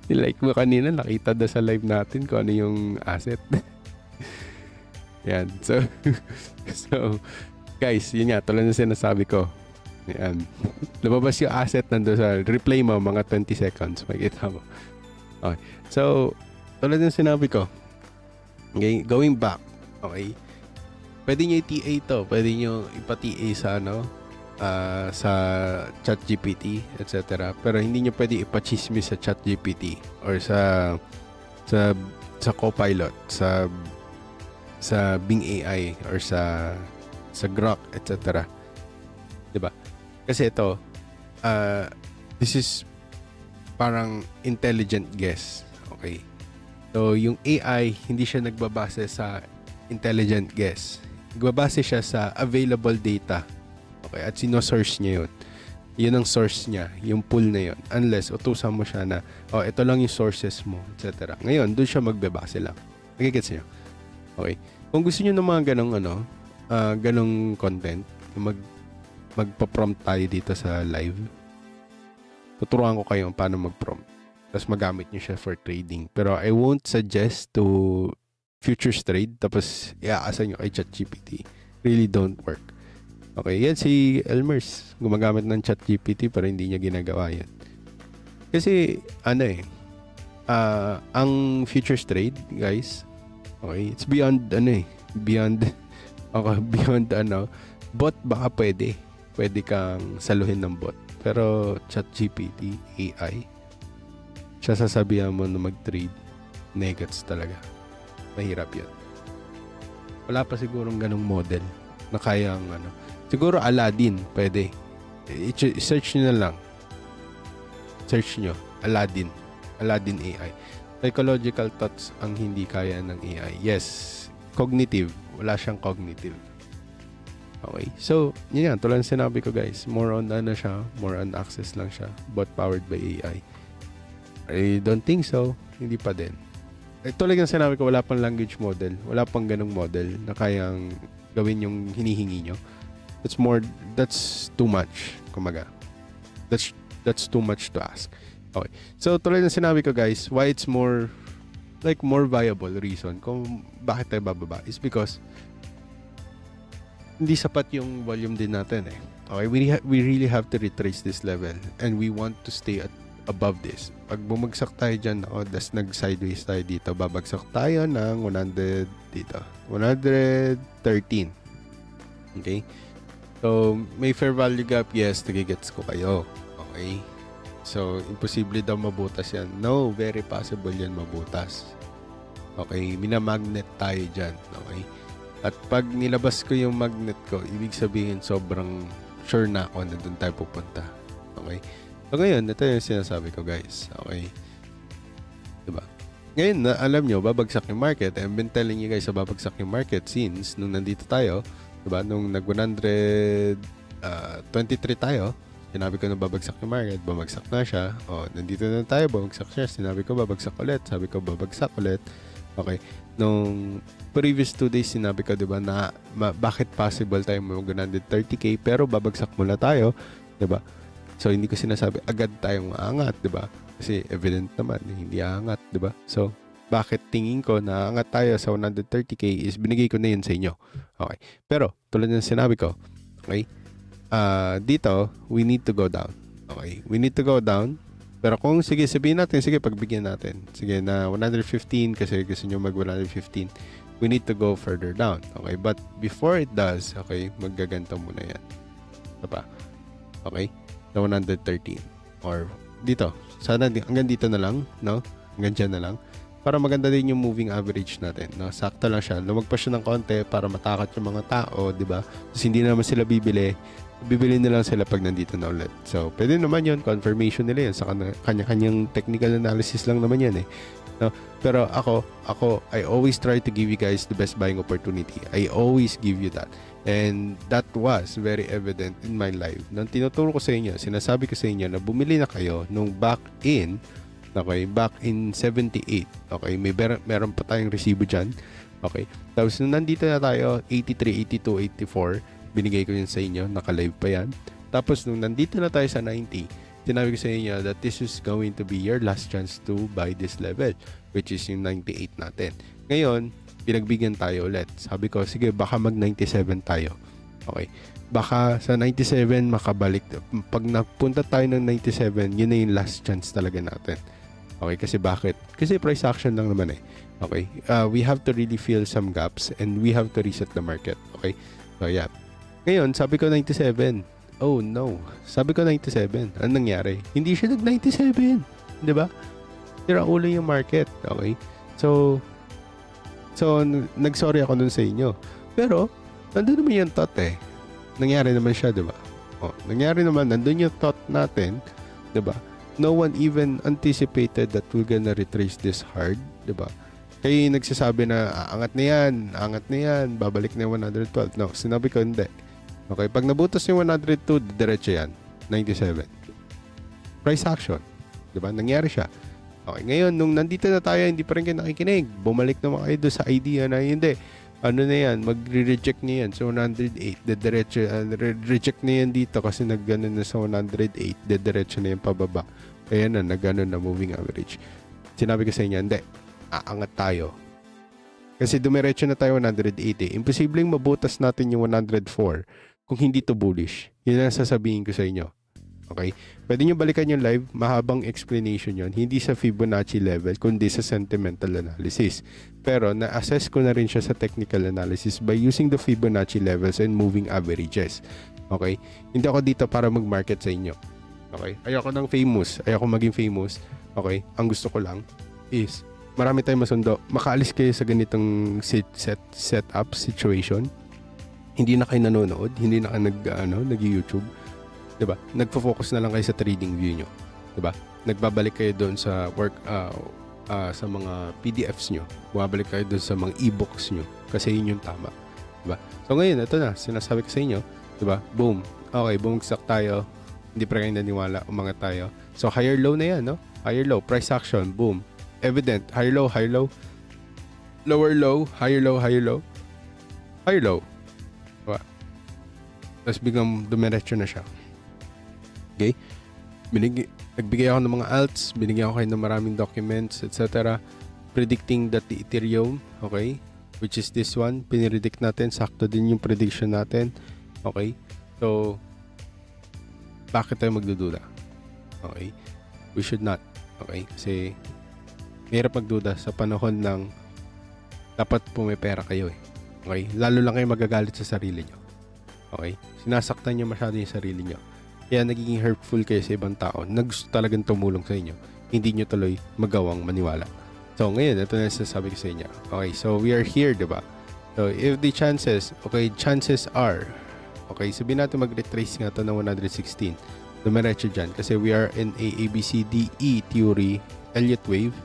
Like mo kanina, nakita na sa live natin kung ano yung asset. Yan. So guys, yun nga, tulad na sinasabi ko. Yan. Lumabas yung asset nando sa replay mo, mga 20 seconds. Makikita mo. Okay. So, tulad ng sinabi ko, okay, going back, okay, pwede nyo i-TA to. Pwede nyo ipa-TA sa sa ChatGPT, etc. Pero hindi nyo pwede ipa-chismis sa ChatGPT or sa Copilot, sa Bing AI or sa Grok, etc. 'Di ba? Kasi ito, this is parang intelligent guess. Okay? So, yung AI, hindi siya nagbabase sa intelligent guess. Nagbabase siya sa available data. Okay? At sino-source niya yun. Yun ang source niya, yung pool na yun. Unless, utusan mo siya na, ito lang yung sources mo, etc. Ngayon, doon siya magbabase lang. Nagigets niyo? Okay? Kung gusto niyo ng mga ganong content, magpa-prompt tayo dito sa live, tuturuan ko kayo paano mag-prompt. Tapos magamit nyo siya for trading. Pero I won't suggest to futures trade tapos iaasa nyo kay ChatGPT. Really don't work. Okay, yan si Elmers. Gumagamit ng ChatGPT pero hindi niya ginagawa yan. Kasi, ang futures trade, guys, okay, it's beyond, beyond bot baka pwede. Pwede kang saluhin ng bot. Pero ChatGPT, AI, siya sasabihan mo na mag-trade, negats talaga. Mahirap yun. Wala pa sigurong ganong model na kayang Siguro Aladdin, pwede. I-search nyo na lang. Search nyo, Aladdin AI. Psychological thoughts ang hindi kaya ng AI. Yes, cognitive. Wala siyang cognitive. Okay. So, yun yan. Tulad ng sinabi ko, guys. More on siya. More on access lang siya. But powered by AI. I don't think so. Hindi pa din. Tulad ng sinabi ko, wala pang language model. Wala pang ganong model na kayang gawin yung hinihingi nyo. That's too much. Kumaga. That's too much to ask. Okay. So, tulad ng sinabi ko, guys, why it's more viable reason kung bakit tayo bababa is because hindi sapat yung volume din natin eh. Okay, we really have to retrace this level and we want to stay above this. Pag bumagsak tayo dyan, das nag-sideways tayo dito, babagsak tayo ng 100 dito. 113. Okay? So, may fair value gap, yes, nagigets ko kayo. Okay? So, imposible daw mabutas yan. No, very possible yan mabutas. Okay? Minamagnet tayo dyan. Okay? At pag nilabas ko yung magnet ko, ibig sabihin sobrang sure na ako na doon tayo pupunta. Okay? So ngayon, ito yung sinasabi ko, guys. Okay? Diba? Ngayon, alam nyo, babagsak yung market. I've been telling you guys na babagsak yung market since nung nandito tayo. Diba? Nung nag-123 tayo, sinabi ko na babagsak yung market. Babagsak na siya. Nandito na tayo, babagsak siya. Sinabi ko babagsak ulit. Sabi ko babagsak ulit. Okay. Nung previous 2 days, sinabi ko, diba, na bakit possible tayo mag-130k pero babagsak muna tayo, diba? So, hindi ko sinasabi, agad tayong aangat, diba? Kasi evident naman, hindi aangat, diba? So, bakit tingin ko na aangat tayo sa 130k is binigay ko na yun sa inyo. Okay. Pero, tulad ng sinabi ko, okay, dito, we need to go down. Okay. We need to go down. Pero kung, sige, sabihin natin, sige, pagbigyan natin. Sige, na 115 kasi gusto nyo mag 115. We need to go further down. Okay? But before it does, okay, maggaganto muna yan. Ito pa. Okay? Na 113. Or dito. Sana hanggang dito na lang, no? Hanggang dyan na lang. Para maganda din yung moving average natin, no? Sakto lang siya. Lumagpas siya ng konti para matakot yung mga tao, di ba? Kasi hindi naman sila bibili na lang sila pag nandito na ulit. So, pwede naman yun. Confirmation nila yun. Sa kanya-kanyang technical analysis lang naman yan eh. No? Pero ako, I always try to give you guys the best buying opportunity. I always give you that. And that was very evident in my life. Nang tinuturo ko sa inyo, sinasabi ko sa inyo na bumili na kayo nung back in 78. Okay, meron pa tayong resibo dyan. Okay, tapos nung nandito na tayo, 83, 82, 84, binigay ko yun sa inyo, naka-live pa yan. Tapos nung nandito na tayo sa 90, sinabi ko sa inyo that this is going to be your last chance to buy this level, which is yung 98 natin. Ngayon, pinagbigyan tayo ulit. Sabi ko, sige, baka mag-97 tayo. Okay. Baka sa 97 makabalik. Pag napunta tayo ng 97, yun na yung last chance talaga natin. Okay, kasi bakit? Kasi price action lang naman eh. Okay? We have to really fill some gaps and we have to reset the market. Okay? So, yeah. Ngayon, sabi ko 97. Oh, no. Sabi ko 97. Anong nangyari? Hindi siya nag-97. Diba? Tira ulo yung market. Okay? So, nag-sorry ako dun sa inyo. Pero, nandun naman yung thought eh. Nangyari naman siya, diba? Oh, nangyari naman, nandun yung thought natin, diba? No one even anticipated that we're gonna retrace this hard, diba? Kayo yung nagsasabi na, angat na yan, babalik na yung 112. No, sinabi ko hindi. Okay, pag nabutas yung 102, diretso yan, 97. Price action, diba? Nangyari siya. Okay, ngayon, nung nandito na tayo, hindi pa rin kayo nakikinig. Bumalik naman kayo doon sa idea na hindi. Ano na yan, magre-reject na yan sa 108, dediretso, reject na yan dito kasi nag-gano na sa 108, dediretso na yan pababa. Kaya na, nag-gano na moving average. Sinabi ko sa inyo, hindi, aangat tayo. Kasi dumiretso na tayo 180. Imposibleng mabutas natin yung 104 kung hindi to bullish. Yun ang sasabihin ko sa inyo. Okay? Pwede nyo balikan yung live, mahabang explanation yon, hindi sa Fibonacci level, kundi sa sentimental analysis. Pero na-assess ko na rin siya sa technical analysis by using the Fibonacci levels and moving averages. Okay? Hindi ako dito para mag-market sa inyo. Okay? Ayoko ng famous. Ayoko maging famous. Okay? Ang gusto ko lang is marami tayong masundo. Makaalis kayo sa ganitong setup situation. Hindi na kayo nanonood, hindi na kayo nag-YouTube. 'Di ba? Nagfo-focus na lang kayo sa trading view nyo. 'Di ba? Nagbabalik kayo doon sa work sa mga PDFs nyo. Bumabalik kayo doon sa mga e-books nyo kasi yun yung tama. 'Di ba? So ngayon, ito na, sinasabi ko sa inyo, 'di ba? Boom. Okay, bumagsak tayo. Hindi pa kayo naniwala, umangat tayo. So higher low na 'yan, no? Higher low, price action, boom. Evident, higher low, lower low, higher low, higher low. Diba? Tapos biglang dumiretso na siya. Okay? Nagbigay ako ng mga alts, binigyan ako kayo ng maraming documents, etc. Predicting that the Ethereum, okay, which is this one, pinredict natin, sakto din yung prediction natin. Okay? So, bakit tayo magdududa? Okay? We should not. Okay? Kasi, mahirap magduda sa panahon ng dapat pumipera kayo eh. Okay? Lalo lang kayo magagalit sa sarili nyo. Okay? Sinasaktan nyo masyado yung sarili nyo. Kaya nagiging hurtful kayo sa ibang tao na gusto talagang tumulong sa inyo. Hindi nyo tuloy magawang maniwala. So, ngayon, ito na sasabi ko sa inyo. Okay, so we are here, diba? So, if the chances are, okay, sabihin natin mag-retrace nga ito ng 116. Dumiretso dyan kasi we are in a ABCDE theory, Elliott wave.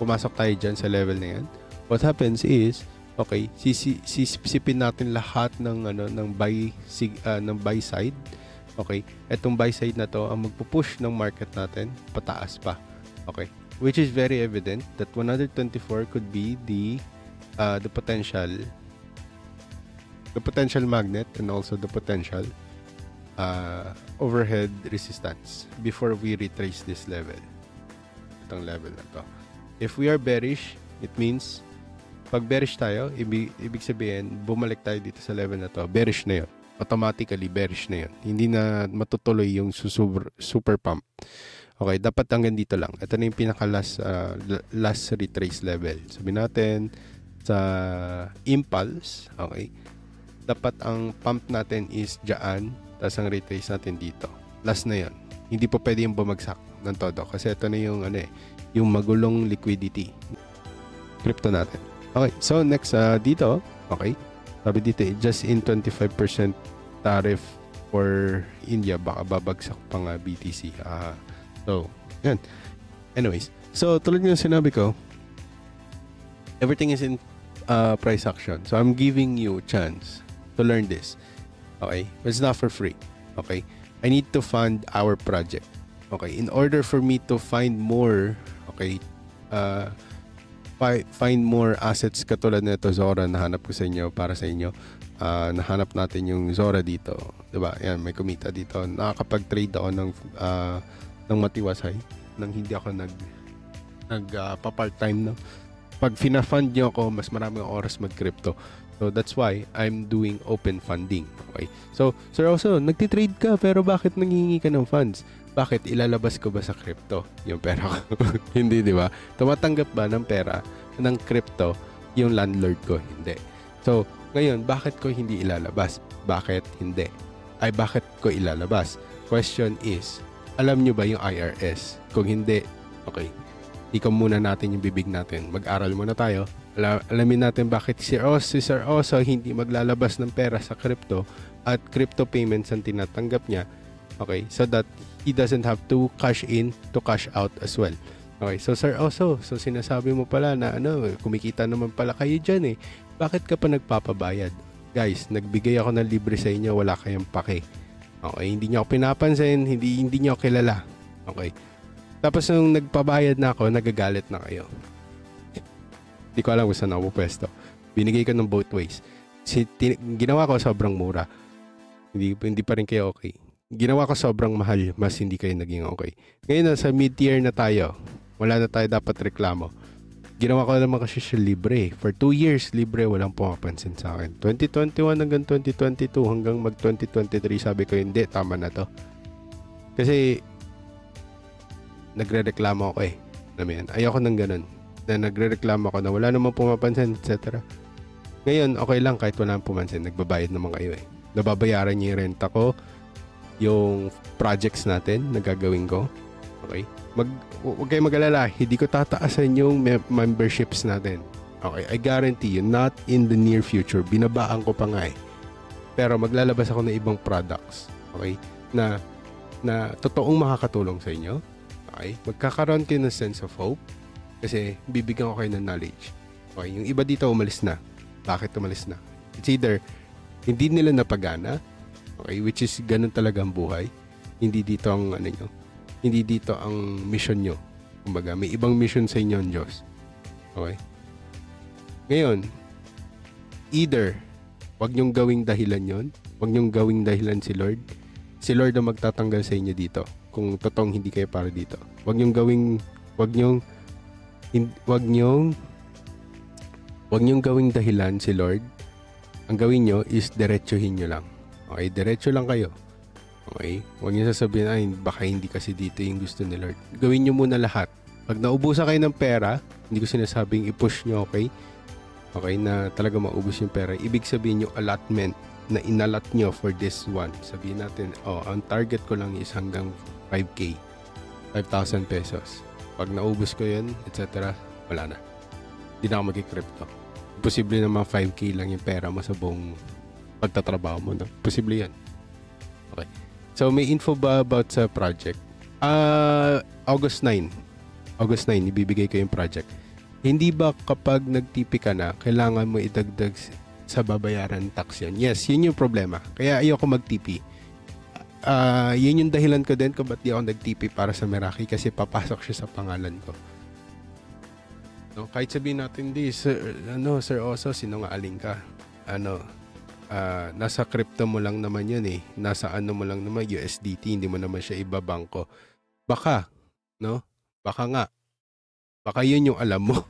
Pumasok tayo dyan sa level na yan. What happens is, okay, sisipin natin lahat ng ng buy side. Okay, etong buy side na to ang magpupush ng market natin pataas pa. Okay, which is very evident that 124 could be the potential magnet and also the potential overhead resistance before we retrace this level. Itong level na to. If we are bearish, it means pag bearish tayo, ibig sabihin bumalik tayo dito sa level na to. Bearish na 'yon. Automatically bearish na 'yon. Hindi na matutuloy yung super pump. Okay, dapat hanggang dito lang. Ito na yung pinaka last retrace level. Sabihin natin sa impulse, okay. Dapat ang pump natin is diyan, tapos ang retrace natin dito. Last na 'yon. Hindi pa pwede yung bumagsak ng todo kasi ito na yung yung magulong liquidity. Crypto natin. Okay, so next dito, okay. Sabi dito, just in 25% tariff for India, baka babagsak pa nga BTC. So, yan. Anyways, so tulad ng sinabi ko, everything is in price action. So, I'm giving you a chance to learn this. Okay? But it's not for free. Okay? I need to fund our project. Okay? In order for me to find more, okay, find more assets katulad nito Zora na hanap ko sa inyo para sa inyo. Nahanap natin yung Zora dito, 'di ba? Yan, may kumita dito. Nakakapag-trade ako ng matiwasay nang hindi ako pa-part-time, no. Pag fina-fund niyo ako, mas maraming oras mag-crypto. So that's why I'm doing open funding. Okay? So, sir, also nagti-trade ka pero bakit nangingi ka ng funds? bakit ilalabas ko ba sa crypto yung pera ko? Hindi, di ba? Tumatanggap ba ng pera ng crypto yung landlord ko? Hindi. So, ngayon, bakit ko hindi ilalabas? Bakit hindi? Ay, bakit ko ilalabas? Question is, alam nyo ba yung IRS? Kung hindi, okay, ikam muna natin yung bibig natin. Mag-aral muna tayo. Alamin natin bakit si Sir Oso hindi maglalabas ng pera sa crypto at crypto payments ang tinatanggap niya. Okay, so that he doesn't have to cash in to cash out as well. Okay, so Sir Oso, so sinasabi mo pala na kumikita naman pala kayo dyan eh. Bakit ka pa nagpapabayad? Guys, nagbigay ako ng libre sa inyo, wala kayong pake. Okay, hindi niyo ako pinapansin, hindi niyo ako kilala. Okay. Tapos nung nagpabayad na ako, nagagalit na kayo. Hindi ko alam kung saan ako pwesto. Binigay ko ng both ways. Ginawa ko sobrang mura. Hindi pa rin kayo okay. Ginawa ko sobrang mahal, mas hindi kayo naging okay. Ngayon sa mid-tier na tayo, wala na tayo dapat reklamo. Ginawa ko naman kasi siya libre. For 2 years, libre, walang pumapansin sa akin. 2021 hanggang 2022, hanggang mag-2023, sabi ko, hindi, tama na to. Kasi, nagre-reklamo ako eh. Ayoko ng ganun. Na nagre-reklamo ako na wala namang pumapansin, etc. Ngayon, okay lang kahit wala namang pumansin. Nagbabayad naman kayo eh. Nababayaran niyo yung renta ko, yung projects natin na gagawin ko. Okay? Huwag kayo mag-alala. Hindi ko tataasan yung memberships natin. Okay? I guarantee you, not in the near future. Binabaan ko pa nga eh. Pero maglalabas ako ng ibang products. Okay? Na totoong makakatulong sa inyo. Okay? Magkakaroon kayo ng sense of hope kasi bibigyan ko kayo ng knowledge. Okay? Yung iba dito umalis na. Bakit umalis na? It's either hindi nila napagana, okay, which is ganun talaga ang buhay. Hindi dito ang hindi dito ang mission nyo. Kumbaga, may ibang mission sa inyo ang Diyos. Okay? Ngayon, either wag nyong gawing dahilan yon, wag nyong gawing dahilan si Lord. Si Lord ang magtatanggal sa inyo dito kung totoong hindi kayo para dito. Wag nyong gawing dahilan si Lord. Ang gawin nyo is diretsuhin nyo lang. Okay, diretso lang kayo. Okay, wag nyo sasabihin, ay baka hindi kasi dito yung gusto ni Lord. Gawin nyo muna lahat. Pag naubusan kayo ng pera, hindi ko sinasabing i-push nyo, okay? Okay, na talaga maubos yung pera. Ibig sabihin yung allotment na inalat nyo for this one. Sabihin natin, ang target ko lang is hanggang 5K. 5,000 pesos. Pag naubos ko yun, etc., wala na. Hindi na ako mag-crypto. Posible naman 5K lang yung pera mo sa buong pagtatrabaho mo. No? Posible yan. Okay. So, may info ba about sa project? August 9. August 9, ibibigay ko yung project. Hindi ba kapag nag-TP ka na, kailangan mo idagdag sa babayaran tax yan? Yes, yun yung problema. Kaya ayoko mag-TP. Yun yung dahilan ko din kung ba't di ako nag-TP para sa Meraki kasi papasok siya sa pangalan ko. No, kahit sabihin natin Sir Oso, sinungaling ka. Nasa crypto mo lang naman yun eh. Nasa mo lang naman, USDT, hindi mo naman siya ibabangko. Baka, no? Baka nga. Baka yun yung alam mo.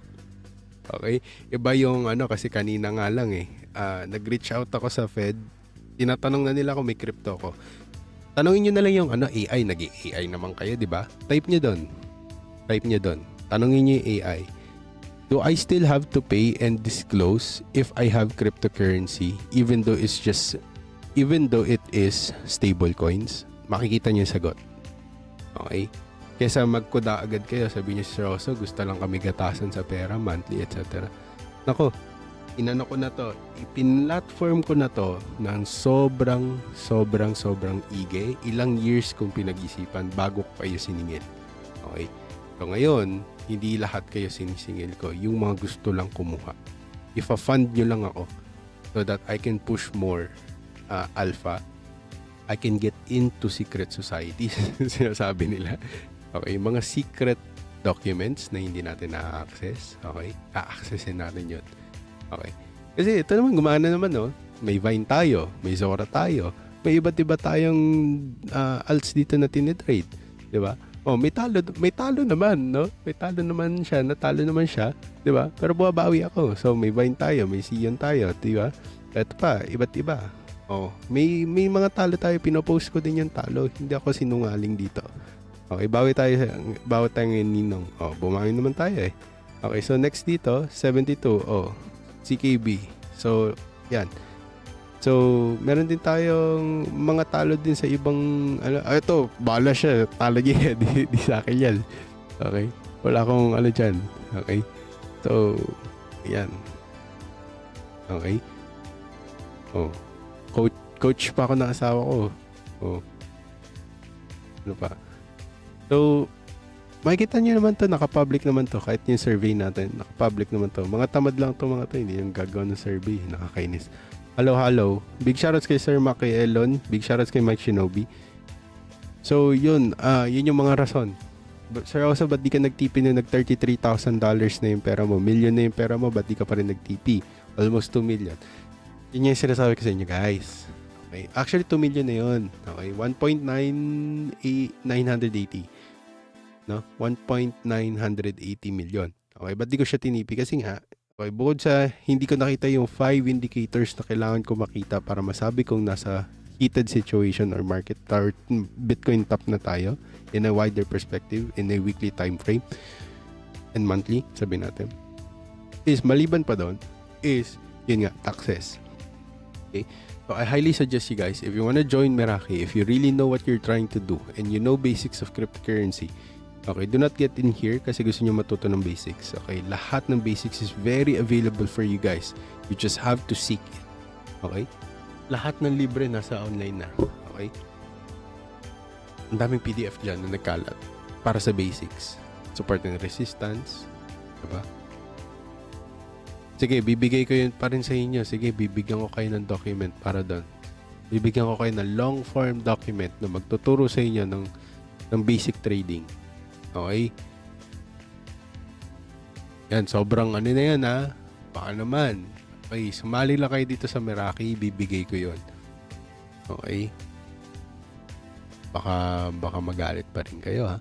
Okay? Iba yung kasi kanina nga lang eh. Nag-reach out ako sa Fed. Tinatanong na nila kung may crypto ko. Tanungin nyo na lang yung AI. Nag-AI naman kayo, di ba? Type nyo doon. Tanungin nyo yung AI. Do I still have to pay and disclose if I have cryptocurrency even though it is stable coins? Makikita niyo yung sagot. Okay? Kesa magkuda agad kayo, sabi niyo, Sir Oso, gusto lang kami gatasan sa pera, monthly, etc. Nako, inano ko na to, ipin-platform ko na to ng sobrang igay. Ilang years kong pinag-isipan bago ko kayo siningil. Okay? So ngayon, hindi lahat kayo sinisingil ko. Yung mga gusto lang kumuha. Ifa-fund nyo lang ako so that I can push more alpha. I can get into secret societies. Sinasabi nila. Okay, mga secret documents na hindi natin na-access. Okay, a-accessin natin yun. Okay. Kasi ito naman, gumana naman, no? May Vine tayo, may Zora tayo, may iba't iba tayong alts dito na tinitrade. Diba? May talo naman, no? Natalo naman siya, 'di ba? Pero bumabawi ako. So may Vine tayo, may Sion tayo, 'di ba? Ito pa, iba't iba. May mga talo tayo, pinopost ko din yung talo. Hindi ako sinungaling dito. Okay, bawi tayo ngayon, Ninong. Bumawi naman tayo eh. Okay, so next dito, 72. CKB. So, yan. So, meron din tayong mga talo din sa ibang, ito, bala siya. Talo niya, di sa akin yan. Okay? Wala akong dyan. Okay? So, yan. Okay? Coach pa ako ng asawa ko. Ano pa? So, makikita nyo naman to, naka-public naman to. Kahit yung survey natin, naka-public naman to. Mga tamad lang to mga to, hindi yung gagawa ng survey. Nakakainis. Hello. Big shoutouts kay Sir Maki Elon. Big shoutouts kay Mike Shinobi. So, yun yung mga rason. Sir, also, ba't di ka nag-TP na $33,000 na yung pera mo? Million na yung pera mo, ba't di ka pa rin nag-TP? Almost 2 million. Yun yung sinasabi ko sa inyo, guys. Okay. Actually, 2 million na yun. Okay. 1.980. No? 1.980 million. Okay. Ba't di ko siya tinipi? Kasi nga, okay, bukod sa hindi ko nakita yung 5 indicators na kailangan ko makita para masabi kong nasa heated situation or market or Bitcoin top na tayo in a wider perspective, in a weekly time frame and monthly, sabi natin. Is maliban pa doon, is yun nga, taxes. Okay? So I highly suggest you guys, if you want to join Meraki, if you really know what you're trying to do and you know basics of cryptocurrency, okay, do not get in here kasi gusto nyo matuto ng basics. Okay, lahat ng basics is very available for you guys. You just have to seek it. Okay? Lahat ng libre nasa online na. Okay? Ang daming PDF dyan na nagkalat para sa basics. Support and resistance. Diba? Sige, bibigay ko yun pa rin sa inyo. Sige, bibigyan ko kayo ng document para doon. Bibigyan ko kayo ng long form document na magtuturo sa inyo ng basic trading. Okay? Yan, sobrang na yan ha. Baka naman. Okay, sumali lang kayo dito sa Meraki, bibigay ko yun. Okay? Baka magalit pa rin kayo ha.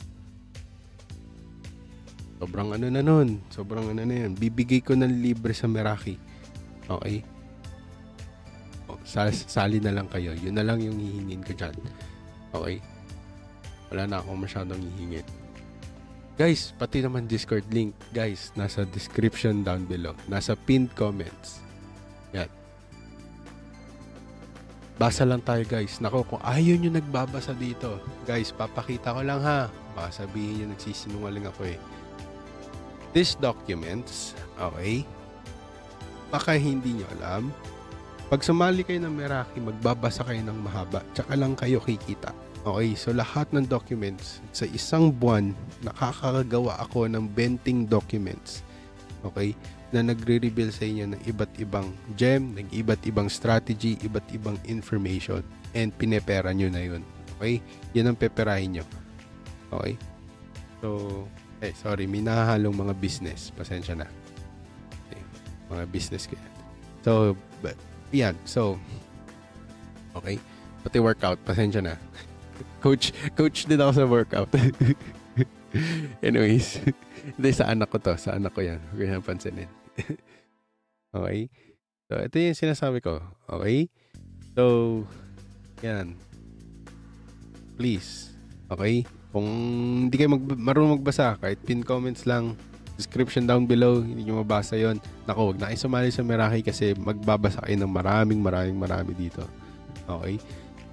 Sobrang na nun. Sobrang na yan. Bibigay ko ng libre sa Meraki. Okay? Sali na lang kayo. Yun na lang yung hihingin ko dyan. Okay? Wala na akong masyadong hihingin. Guys, pati naman Discord link. Guys, nasa description down below. Nasa pinned comments. Yan. Basa lang tayo guys. Nako, kung ayaw nyo nagbabasa dito. Guys, papakita ko lang ha. Baka sabihin nyo nagsisinungaling ako eh. These documents, okay, baka hindi nyo alam, pag sumali kayo ng Meraki, magbabasa kayo ng mahaba, tsaka lang kayo kikita. Okay, so lahat ng documents, sa isang buwan, nakakagawa ako ng 20 documents, okay, na nagre-reveal sa inyo ng iba't ibang gem, ng iba't ibang strategy, iba't ibang information, and pinepera nyo na yun. Okay, yan ang peperahin nyo. Okay, so, sorry, may nahahalong mga business. Pasensya na. Okay. Mga business ko yan. So, yan. So, okay. Pati workout. Pasensya na. Coach din ako sa workout. Anyways. Hindi, sa anak ko to. Sa anak ko yan. Huwag nyo pansinin. Okay. So, ito yung sinasabi ko. Okay. So, yan. Please. Okay. Kung hindi kayo marunong magbasa, kahit pin comments lang, description down below, hindi nyo mabasa yon. Naku, huwag na kayo sumali sa Meraki kasi magbabasa kayo ng marami dito. Okay?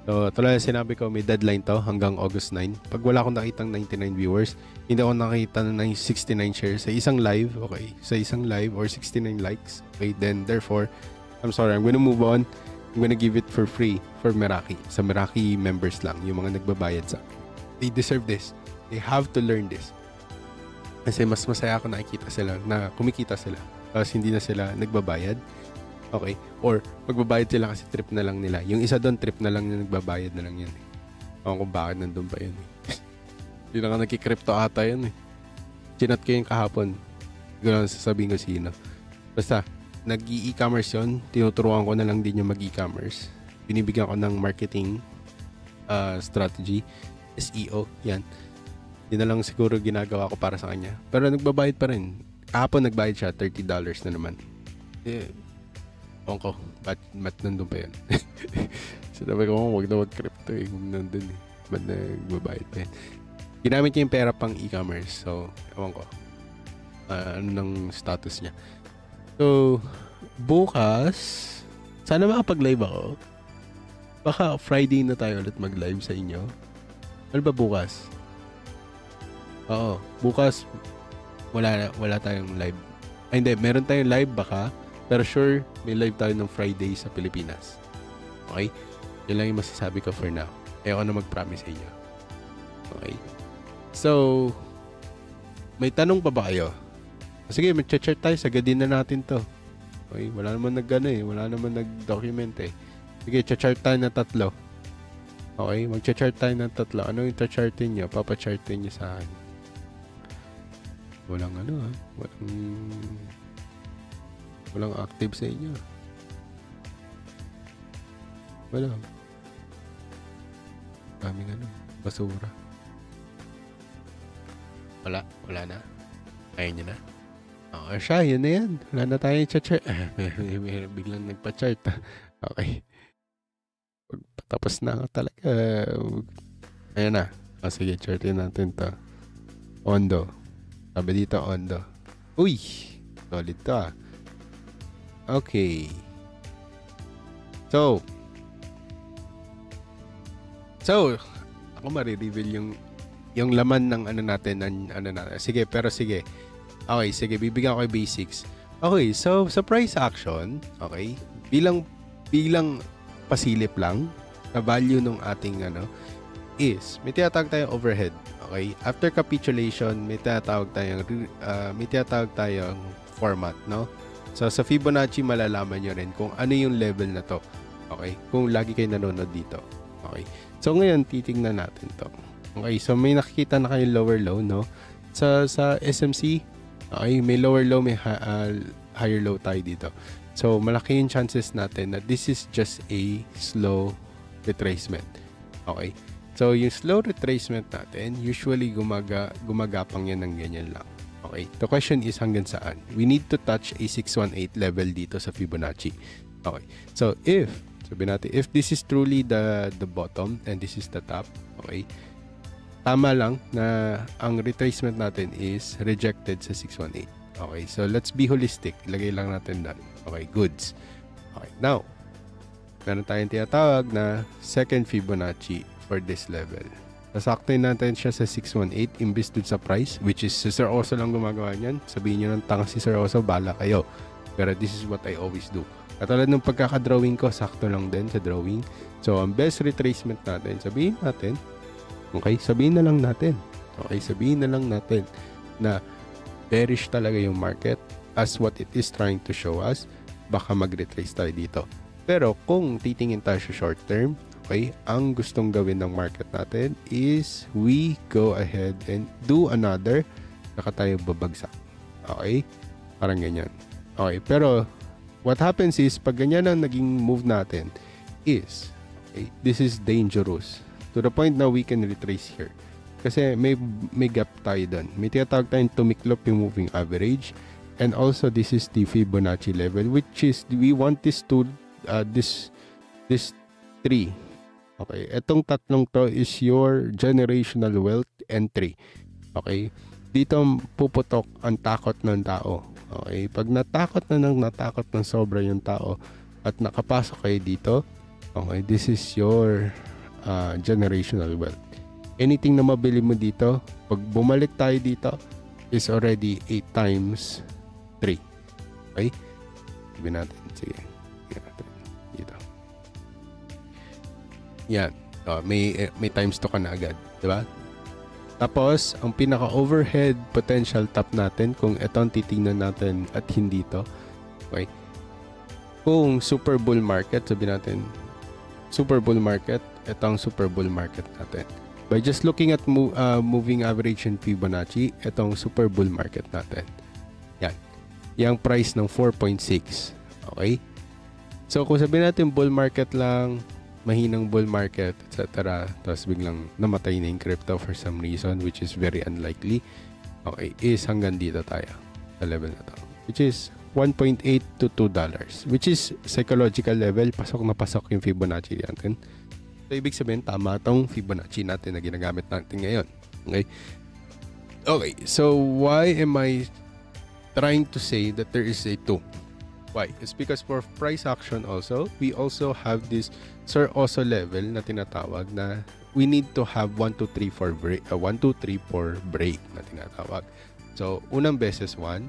So, tulad na sinabi ko, may deadline to hanggang August 9. Pag wala akong nakitang 99 viewers, hindi ako nakita ng 69 shares sa isang live, okay? Sa isang live or 69 likes. Okay, then therefore, I'm sorry, I'm gonna move on. I'm gonna give it for free for Meraki. Sa Meraki members lang, yung mga nagbabayad sa akin. They deserve this. They have to learn this. Kasi mas masaya ako nakikita sila na kumikita sila. Kasi hindi na sila nagbabayad. Okay? Or magbabayad sila kasi trip na lang nila. Yung isa doon, trip na lang na nagbabayad na lang yan. Ewan kung bakit nandun pa yun. Hindi na nga nagki-crypto ata yun eh. Chinat ko yung kahapon. Hindi ko lang sasabihin ko sino. Basta, nag-e-commerce yun. Tinuturuan ko na lang din yung mag-e-commerce. Binibigyan ko ng marketing strategy. SEO, yan. Yun na lang siguro ginagawa ko para sa kanya. Pero nagbabayad pa rin. Kahapon nagbayad siya, $30 na naman. Ewan ko, ba't nandun pa yun? Sinabi ko, wag na crypto eh, kung nandun eh. Ba't nagbabayad pa yun? Ginamit niya yung pera pang e-commerce. So, ewan ko. Ano nang status niya. So, bukas, sana makapag-live ako. Baka Friday na tayo ulit mag-live sa inyo. Ano ba bukas? Oo, bukas wala tayong live. Ay, hindi, meron tayong live baka. Pero sure, may live tayo ng Friday sa Pilipinas. Okay? Yun lang yung masasabi ko for now. Ayoko na mag-promise sa inyo. Okay? So, may tanong pa ba kayo? Sige, mag-chart tayo. Sagadin na natin to. Okay? Wala naman wala naman nag-document eh. Sige, chart tayo na 3. Okay? Mag-chart tayo ng 3. Ano yung chartin nyo? Papa-chartin nyo sa akin. Walang walang active sa inyo. Daming basura. Wala na. Ayun nyo na. Okay, siya, yun na yan. Wala na tayong chart. Biglang nagpa-chart. Okay. Tapos na talaga. Ayan na. Sige, chartin natin to. Ondo. Sabi dito, Ondo. Uy! Solid to ah. Okay. So, ako marireveal yung laman ng natin. Sige. Okay, sige. Bibigyan ko yung basics. Okay, so sa price action, okay, bilang pasilip lang, na value ng ating is, may tinatawag tayong overhead. Okay? After capitulation, may tinatawag tayong format, no? So, sa Fibonacci, malalaman nyo rin kung ano yung level na to. Okay? Kung lagi kayo nanonood dito. Okay? So, ngayon, titingnan natin to. Okay? So, may nakikita na kayong lower low, no? Sa SMC, okay, may lower low, may higher low tayo dito. So, malaki yung chances natin na this is just a slow retracement. Okay? So, yung slow retracement natin, usually gumagapang yan ng ganyan lang. Okay? The question is hanggang saan? We need to touch a 618 level dito sa Fibonacci. Okay? So, sabi natin, if this is truly the bottom and this is the top, okay? Tama lang na ang retracement natin is rejected sa 618. Okay? So, let's be holistic. Ilagay lang natin doon. Okay? Goods. Okay. Now, meron tayong tinatawag na second Fibonacci for this level. Sasaktuin natin siya sa 618 imbis dun sa price, which is si Sir Oso lang gumagawa niyan. Sabihin nyo ng tanga si Sir Oso, bala kayo. Pero this is what I always do. Katulad ng pagkakadrawing ko, sakto lang din sa drawing. So, ang best retracement natin, sabihin na lang natin na bearish talaga yung market as what it is trying to show us. Baka mag-retrace tayo dito. Pero kung titingin tayo sa short term, okay, ang gustong gawin ng market natin is we go ahead and do another, saka tayo babagsak. Okay? Parang ganyan. Okay, pero what happens is, pag ganyan ang naging move natin is, okay, this is dangerous to the point na we can retrace here. Kasi may gap tayo doon. May tinatawag tayong tumiklop yung moving average. And also, this is the Fibonacci level, which is, we want this to, this 3. Okay, etong tatlong to is your generational wealth entry. Okay, dito puputok ang takot ng tao. Okay, pag natakot ng sobra yung tao at nakapasok kayo dito, okay, this is your generational wealth. Anything na mabili mo dito, pag bumalik tayo dito, is already 8 times 3. Okay, sabihin natin, sige. Dito. Yan. May times 2 ka na agad. Diba? Tapos, ang pinaka-overhead potential top natin, kung ito ang titingnan natin at hindi to. Okay? Kung super bull market, sabihin natin, super bull market, ito ang super bull market natin. By just looking at moving average and Fibonacci, ito ang super bull market natin. Yan. Yang price ng 4.6. Okay? So, kung sabihin natin bull market lang, mahinang bull market, etc. Tapos biglang namatay na yung crypto for some reason, which is very unlikely. Okay, is hanggang dito tayo sa level na to. Which is 1.8 to $2, which is psychological level, pasok na pasok yung Fibonacci natin. So, ibig sabihin, tama tong Fibonacci natin na ginagamit natin ngayon. Okay? Okay, so why am I trying to say that there is a 2? Why? It's because for price action also, we also have this Sir Oso level na tinatawag na we need to have 1, 2, 3, 4 break, 1, 2, 3, 4 break na tinatawag. So, unang beses 1,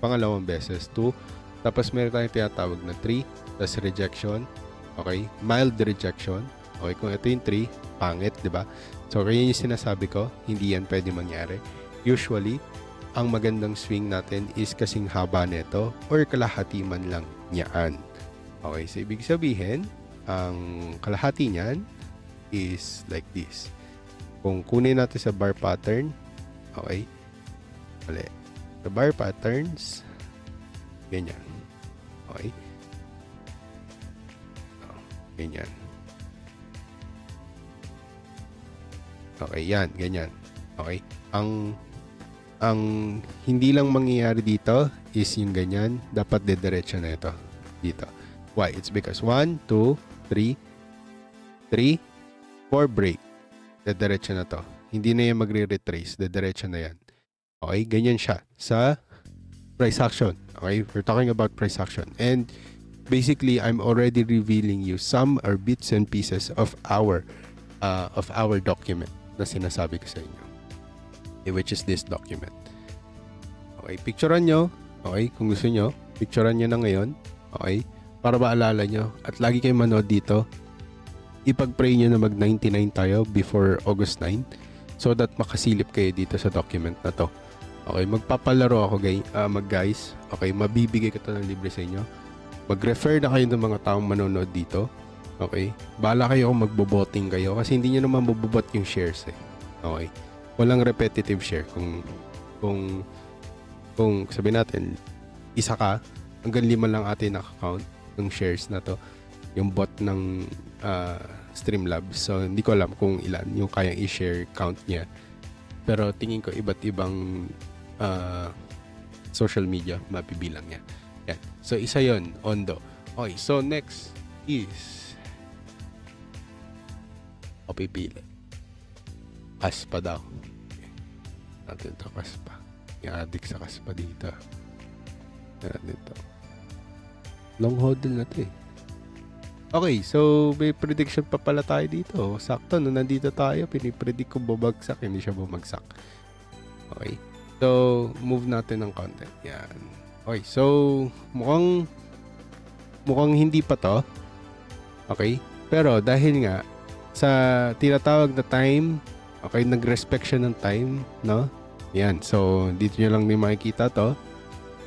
pangalawang beses 2, tapos meron tayong tinatawag na 3, tapos rejection, okay? Mild rejection, okay? Kung ito yung 3, pangit, di ba? So, kaya yung sinasabi ko, hindi yan pwede mangyari. Usually, ang magandang swing natin is kasing haba nito or kalahati man lang niyaan. Okay, so ibig sabihin, ang kalahati niyan is like this. Kung kunin natin sa bar pattern, okay, mali. Sa bar patterns, ganyan. Okay. Ganyan. Okay, yan, ganyan. Okay. Ang hindi lang mangyayari dito is yung ganyan. Dapat dediretso na ito. Dito. Why? It's because 1, 2, 3, 4 break. Dediretso na to. Hindi na yan magre-retrace. Dediretso na yan. Okay? Ganyan siya sa price action. Okay? We're talking about price action. And basically, I'm already revealing you some or bits and pieces of our document na sinasabi ko sa inyo. Which is this document. Okay, picturean nyo. Okay, kung gusto nyo, picturean nyo na ngayon. Okay, para maalala nyo. At lagi kayo manood dito. Ipag-pray nyo na mag-99 tayo before August 9 so that makasilip kayo dito sa document na to. Okay, magpapalaro ako guys. Okay, mabibigay ko to ng libre sa inyo. Mag-refer na kayo ng mga taong manonood dito. Okay, bahala kayo kung magboboting kayo kasi hindi nyo naman mabobot yung shares eh. Okay. Walang repetitive share. Kung sabihin natin, isa ka, hanggang 5 lang atin naka-count ng shares na to. Yung bot ng Streamlabs. So, hindi ko alam kung ilan yung kayang i-share count niya. Pero tingin ko iba't ibang social media mapibilang niya. Yan. So, isa yon Ondo. Okay, so next is o pipili. Kaspa daw. Natin ito, kaspa. Yung addict sa kaspa dito. Dito. Long hodl na ito eh. Okay, so may prediction pa pala tayo dito. Sakto, no, nandito tayo. Pinipredict ko bumagsak, hindi siya bumagsak. Okay. So, move natin ng content. Yan. Okay, so mukhang hindi pa to. Okay? Pero dahil nga sa tinatawag na time, okay, nag-respect siya ng time, no? Yan. So, dito nyo lang may makikita to.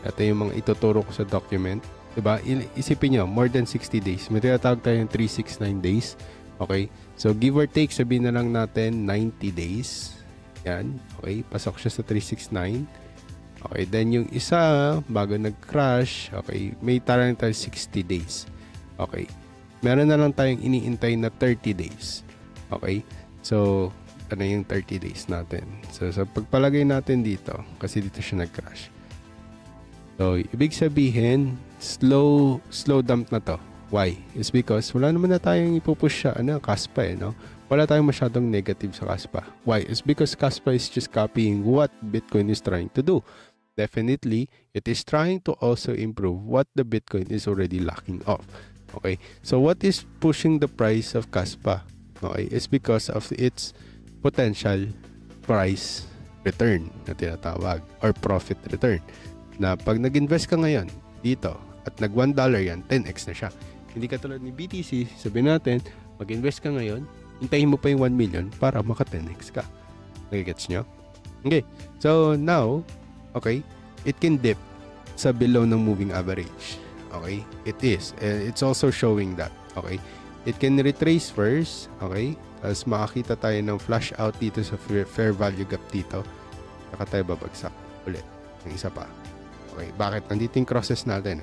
Ito yung mga ituturo ko sa document. Diba? Isipin nyo, more than 60 days. May tinatawag tayo yung 369 days. Okay? So, give or take, sabihin na lang natin 90 days. Yan. Okay? Pasok siya sa 369. Okay. Then, yung isa, bago nag-crash, okay, may tarang tayo 60 days. Okay. Meron na lang tayong iniintay na 30 days. Okay? So, ano yung 30 days natin. So, sa pagpalagay natin dito, kasi dito siya nag-crash. So, ibig sabihin, slow dump na to. Why? It's because wala naman na tayong ipupush siya, Kaspa no? Wala tayong masyadong negative sa Kaspa. Why? It's because Kaspa is just copying what Bitcoin is trying to do. Definitely, it is trying to also improve what the Bitcoin is already lacking of. Okay? So, what is pushing the price of Kaspa? Okay? It's because of its potential price return na tinatawag or profit return. Na pag nag-invest ka ngayon dito at nag $1 yan, 10x na siya. Hindi katulad ni BTC, sabihin natin, mag-invest ka ngayon, hintayin mo pa yung 1 million para maka 10x ka. Nagigets nyo? Okay. So now, okay, it can dip sa below ng moving average. Okay? It is. It's also showing that. Okay? It can retrace first. Okay? Tapos makakita tayo ng flash out dito sa fair value gap dito. Saka tayo babagsak ulit. Yung isa pa. Okay, bakit? Nandito yung crosses natin.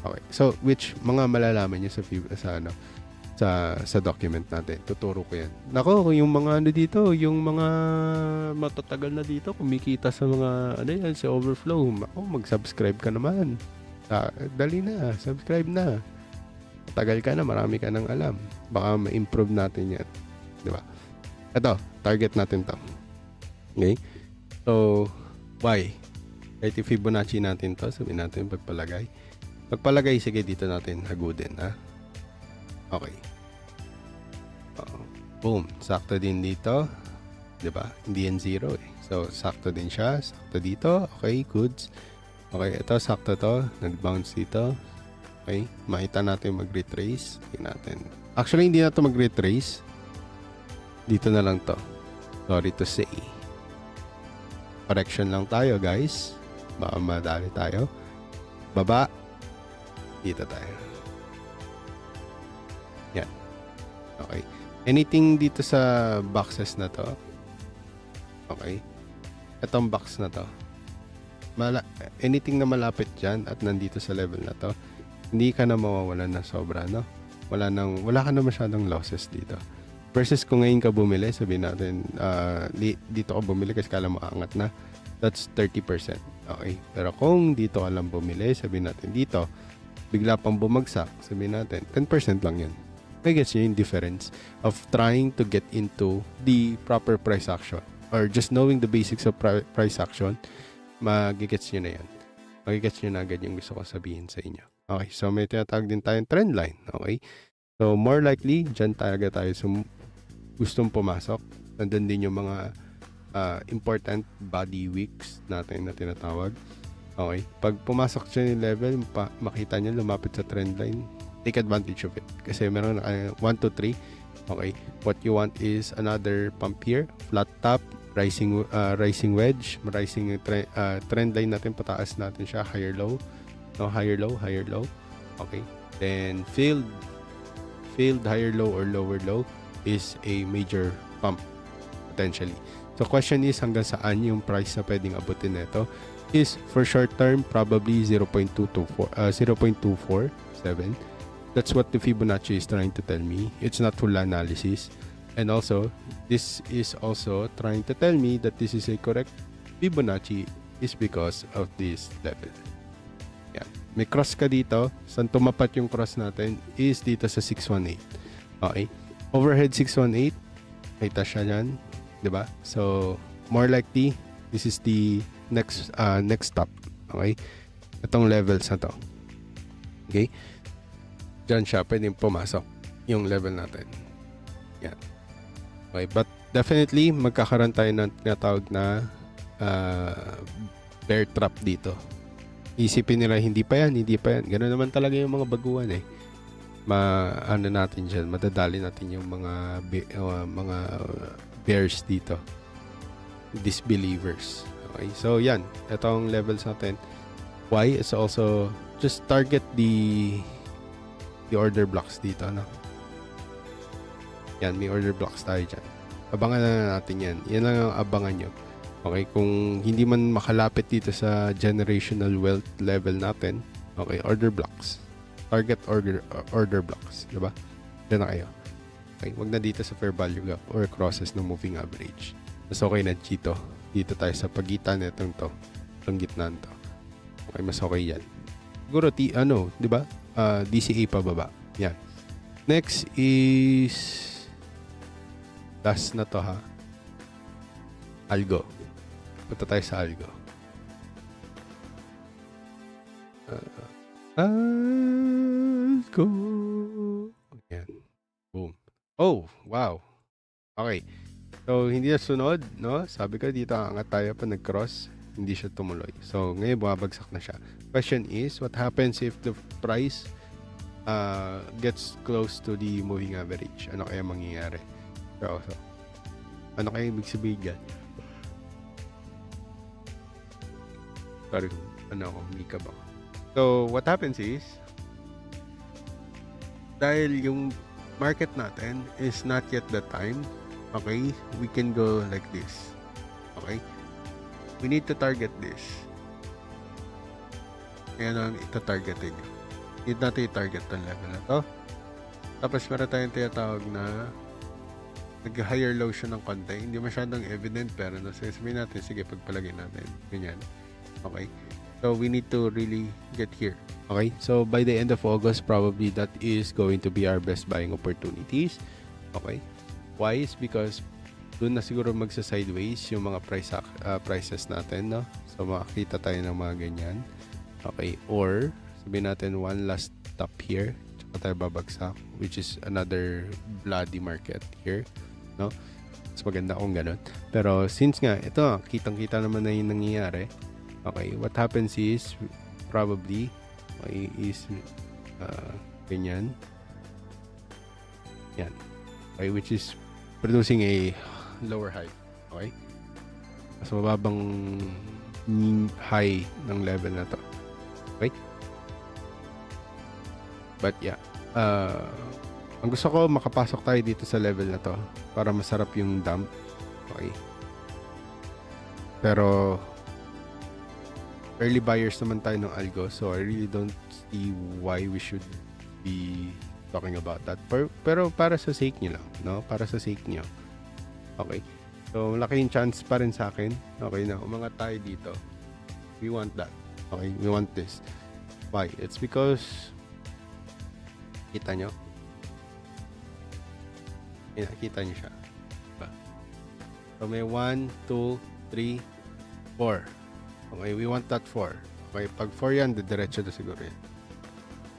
Okay. So, which mga malalaman nyo sa document natin. Tuturo ko yan. Nako, yung mga dito, yung mga matatagal na dito, kumikita sa mga, sa overflow. Ako, mag-subscribe ka naman. Dali na, subscribe na. Tagal ka na, marami ka nang alam. Baka ma-improve natin yan. Di ba? Ito, target natin to. Okay? So, why? Kahit i-Fibonacci natin to, sabihin natin pagpalagay. Pagpalagay, sige, dito natin hagudin, ha? Okay. Boom. Sakto din dito. Diba? Hindi yan zero eh. So, sakto din siya. Sakto dito. Okay, goods. Okay, ito, sakto to. Nag-bounce dito. Okay, makita natin mag-retrace. Natin. Actually, hindi na to mag-retrace. Dito na lang to. Sorry to say. Correction lang tayo, guys. Baka madali tayo. Baba. Dito tayo. Yan. Okay. Anything dito sa boxes na to? Okay. Itong box na to. Anything na malapit dyan at nandito sa level na to, hindi ka na mawawalan ng sobra, no? Wala ka na masyadong losses dito. Versus kung ngayon ka bumili, sabihin natin, dito ka bumili kasi kala mo angat na, that's 30%. Okay. Pero kung dito ka lang bumili, sabihin natin dito, bigla pang bumagsak, sabihin natin, 10% lang yun. I guess yun yung difference of trying to get into the proper price action or just knowing the basics of price action, magigets nyo na yan. Magigets nyo na agad yung gusto ko sabihin sa inyo. Okay, so may tinatawag din tayong trend line. Okay, so more likely, dyan talaga tayo gustong pumasok. Nandun din yung mga important body wicks natin na tinatawag. Okay, pag pumasok siya yung level, makita nyo lumapit sa trend line, take advantage of it. Kasi meron 1, 2, 3. Okay, what you want is another pump here, flat top, rising wedge, rising trend line natin, pataas natin siya, higher low. No, higher low. Okay. Then failed higher low or lower low is a major pump potentially. So question is hanggang saan yung price na pwedeng abutin nito is for short term probably 0.247. That's what the Fibonacci is trying to tell me. It's not full analysis. And also, this is also trying to tell me that this is a correct Fibonacci is because of this level. Yan. May cross ka dito. Saan tumapat yung cross natin is dito sa 618. Okay. Overhead 618. Kita siya yan. Diba? So, more likely, this is the next stop. Okay. Itong levels na to. Okay. Diyan siya pwedeng pumasok yung level natin. Yan. Okay. But definitely, magkakaroon tayo ng tinatawag na bear trap dito. Isipin nila, hindi pa yan. Ganoon naman talaga yung mga baguhan eh. Ano natin dyan, madadali natin yung mga bears dito. Disbelievers. Okay, so yan. Itong levels natin. Why? It's also just target the order blocks dito, no? Yan, may order blocks tayo dyan. Abangan na natin yan. Yan lang ang abangan nyo. Okay, kung hindi man makalapit dito sa generational wealth level natin, okay, order blocks. Target order blocks, diba? Diyan na kayo. Okay, wag na dito sa fair value gap or crosses ng moving average. Mas okay na dito. Dito tayo sa pagitan nitong to. Itong gitnaan to. Okay, mas okay yan. Siguro, diba? DCA pababa. Yan. Next is last na to, ha? Algo. Punta tayo sa algo. Algo. Yan. Boom. Oh, wow. Okay. So, hindi na sunod, no? Sabi ko dito, angat tayo pa nag-cross. Hindi siya tumuloy. So, ngayon bumabagsak na siya. Question is, what happens if the price gets close to the moving average? Ano kaya mangyayari? So, ano kaya ibig sabihin dyan? Sorry, humikab ako. So, what happens is, dahil yung market natin is not yet the time, okay, we can go like this. Okay? We need to target this. Ayan ang itatargetin nyo. Need natin i-target ang level na to. Tapos meron tayong tinatawag na nag-higher low siya ng konti. Hindi masyadong evident pero sabihin natin, sige, pagpalagay natin. Ganyan. Okay. So we need to really get here. Okay? So by the end of August, probably that is going to be our best buying opportunities. Okay? Why? Is because doon na siguro magsa-sideways yung mga prices natin, no? So makakita tayo ng mga ganyan. Okay? Or sabihin natin one last top here, tsaka tayo babagsak, which is another bloody market here, no? Mas maganda kung ganun. Pero since nga, ito, kitang-kita naman na yung nangyayari. Okay, what happens is, probably, is, ganyan. Yan. Okay, which is producing a lower high. Okay? Mas mababang high ng level na to. Okay? But yeah, ang gusto ko, makapasok tayo dito sa level na to para masarap yung dump. Okay? Pero early buyers naman tayo ng algo, so I really don't see why we should be talking about that. Pero para sa sake nyo lang, no? Para sa sake nyo. Okay? So, malaki yung chance pa rin sa akin. Okay na, umangat tayo dito. We want that. Okay? We want this. Why? It's because kita nyo? Kita nyo siya. Diba? So, may 1, 2, 3, 4. Okay, we want that 4. Okay, pag 4 yan, diretso na siguro yan.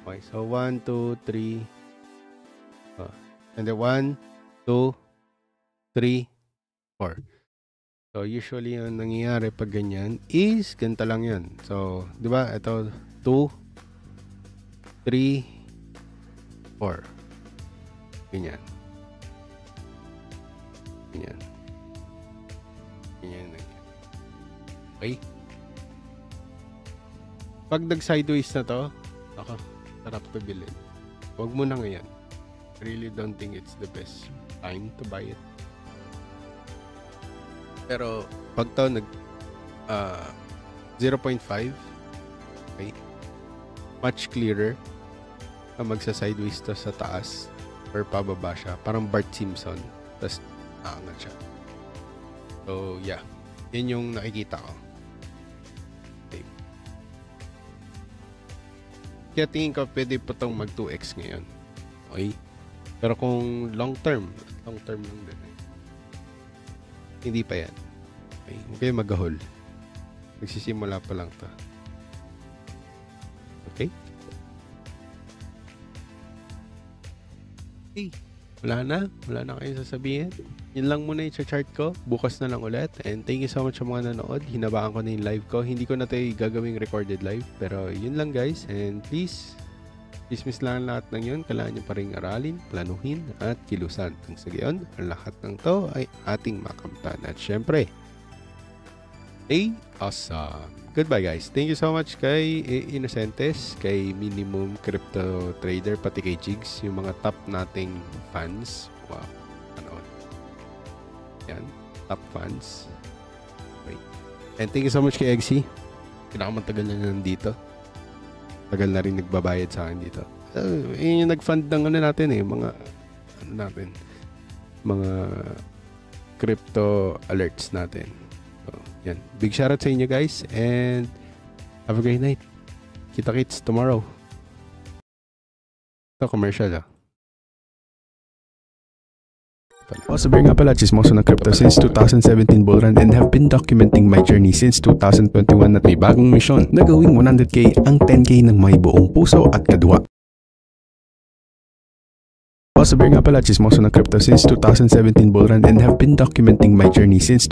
Okay, so 1, 2, 3. And then 1, 2, 3, 4. So, usually yung nangyayari pag ganyan is ganito lang yan. So, di ba? Ito, 2, 3, 4. Ganyan. Ganyan. Ganyan. Okay? Pag nag-sideways na to, ako, sarap to bilhin. Huwag mo na ngayon. I really don't think it's the best time to buy it. Pero, pag to nag 0.5, okay, much clearer na magsa-sideways to sa taas or pababa siya. Parang Bart Simpson. Tapos, aangat siya. So, yeah. Yan yung nakikita ko. Kaya tingin ko pwede po itong mag 2x ngayon. Okay? Pero kung long term lang din. Hindi pa yan. Okay? Huwag kayo mag-ahol. Magsisimula pa lang to. Okay? Okay. Wala na kayong sasabihin. Yun lang muna yung chart ko. Bukas na lang ulit. And thank you so much sa mga nanood. Hinabaan ko na yung live ko. Hindi ko na tayo gagawing recorded live. Pero yun lang guys. And please dismiss lang lahat ng yun. Kailangan nyo pa rin aralin, planuhin, at kilusan. Ang sa gayon, ang lahat ng to ay ating makamtan. At syempre, stay awesome. Goodbye guys. Thank you so much kay Innocentes, kay Minimum Crypto Trader, pati kay Jigs, yung mga top nating fans. Wow. Ano? Yan. Top fans. Okay. And thank you so much kay Eggsy. Pinakamatagal na nandito. Tagal na rin nagbabayad sa akin dito. Yun yung nag-fund ng ano natin mga ano natin. Mga crypto alerts natin. So, yan. Big shoutout sa inyo guys and have a great night. Kita-kits tomorrow. Ito, commercial Osaber nga pala, chismoso ng crypto since 2017 bull run and have been documenting my journey since 2021 at may bagong misyon na gawing 100k ang 10k ng may buong puso at kadwa. Osaber nga pala, chismoso ng crypto since 2017 bull run and have been documenting my journey since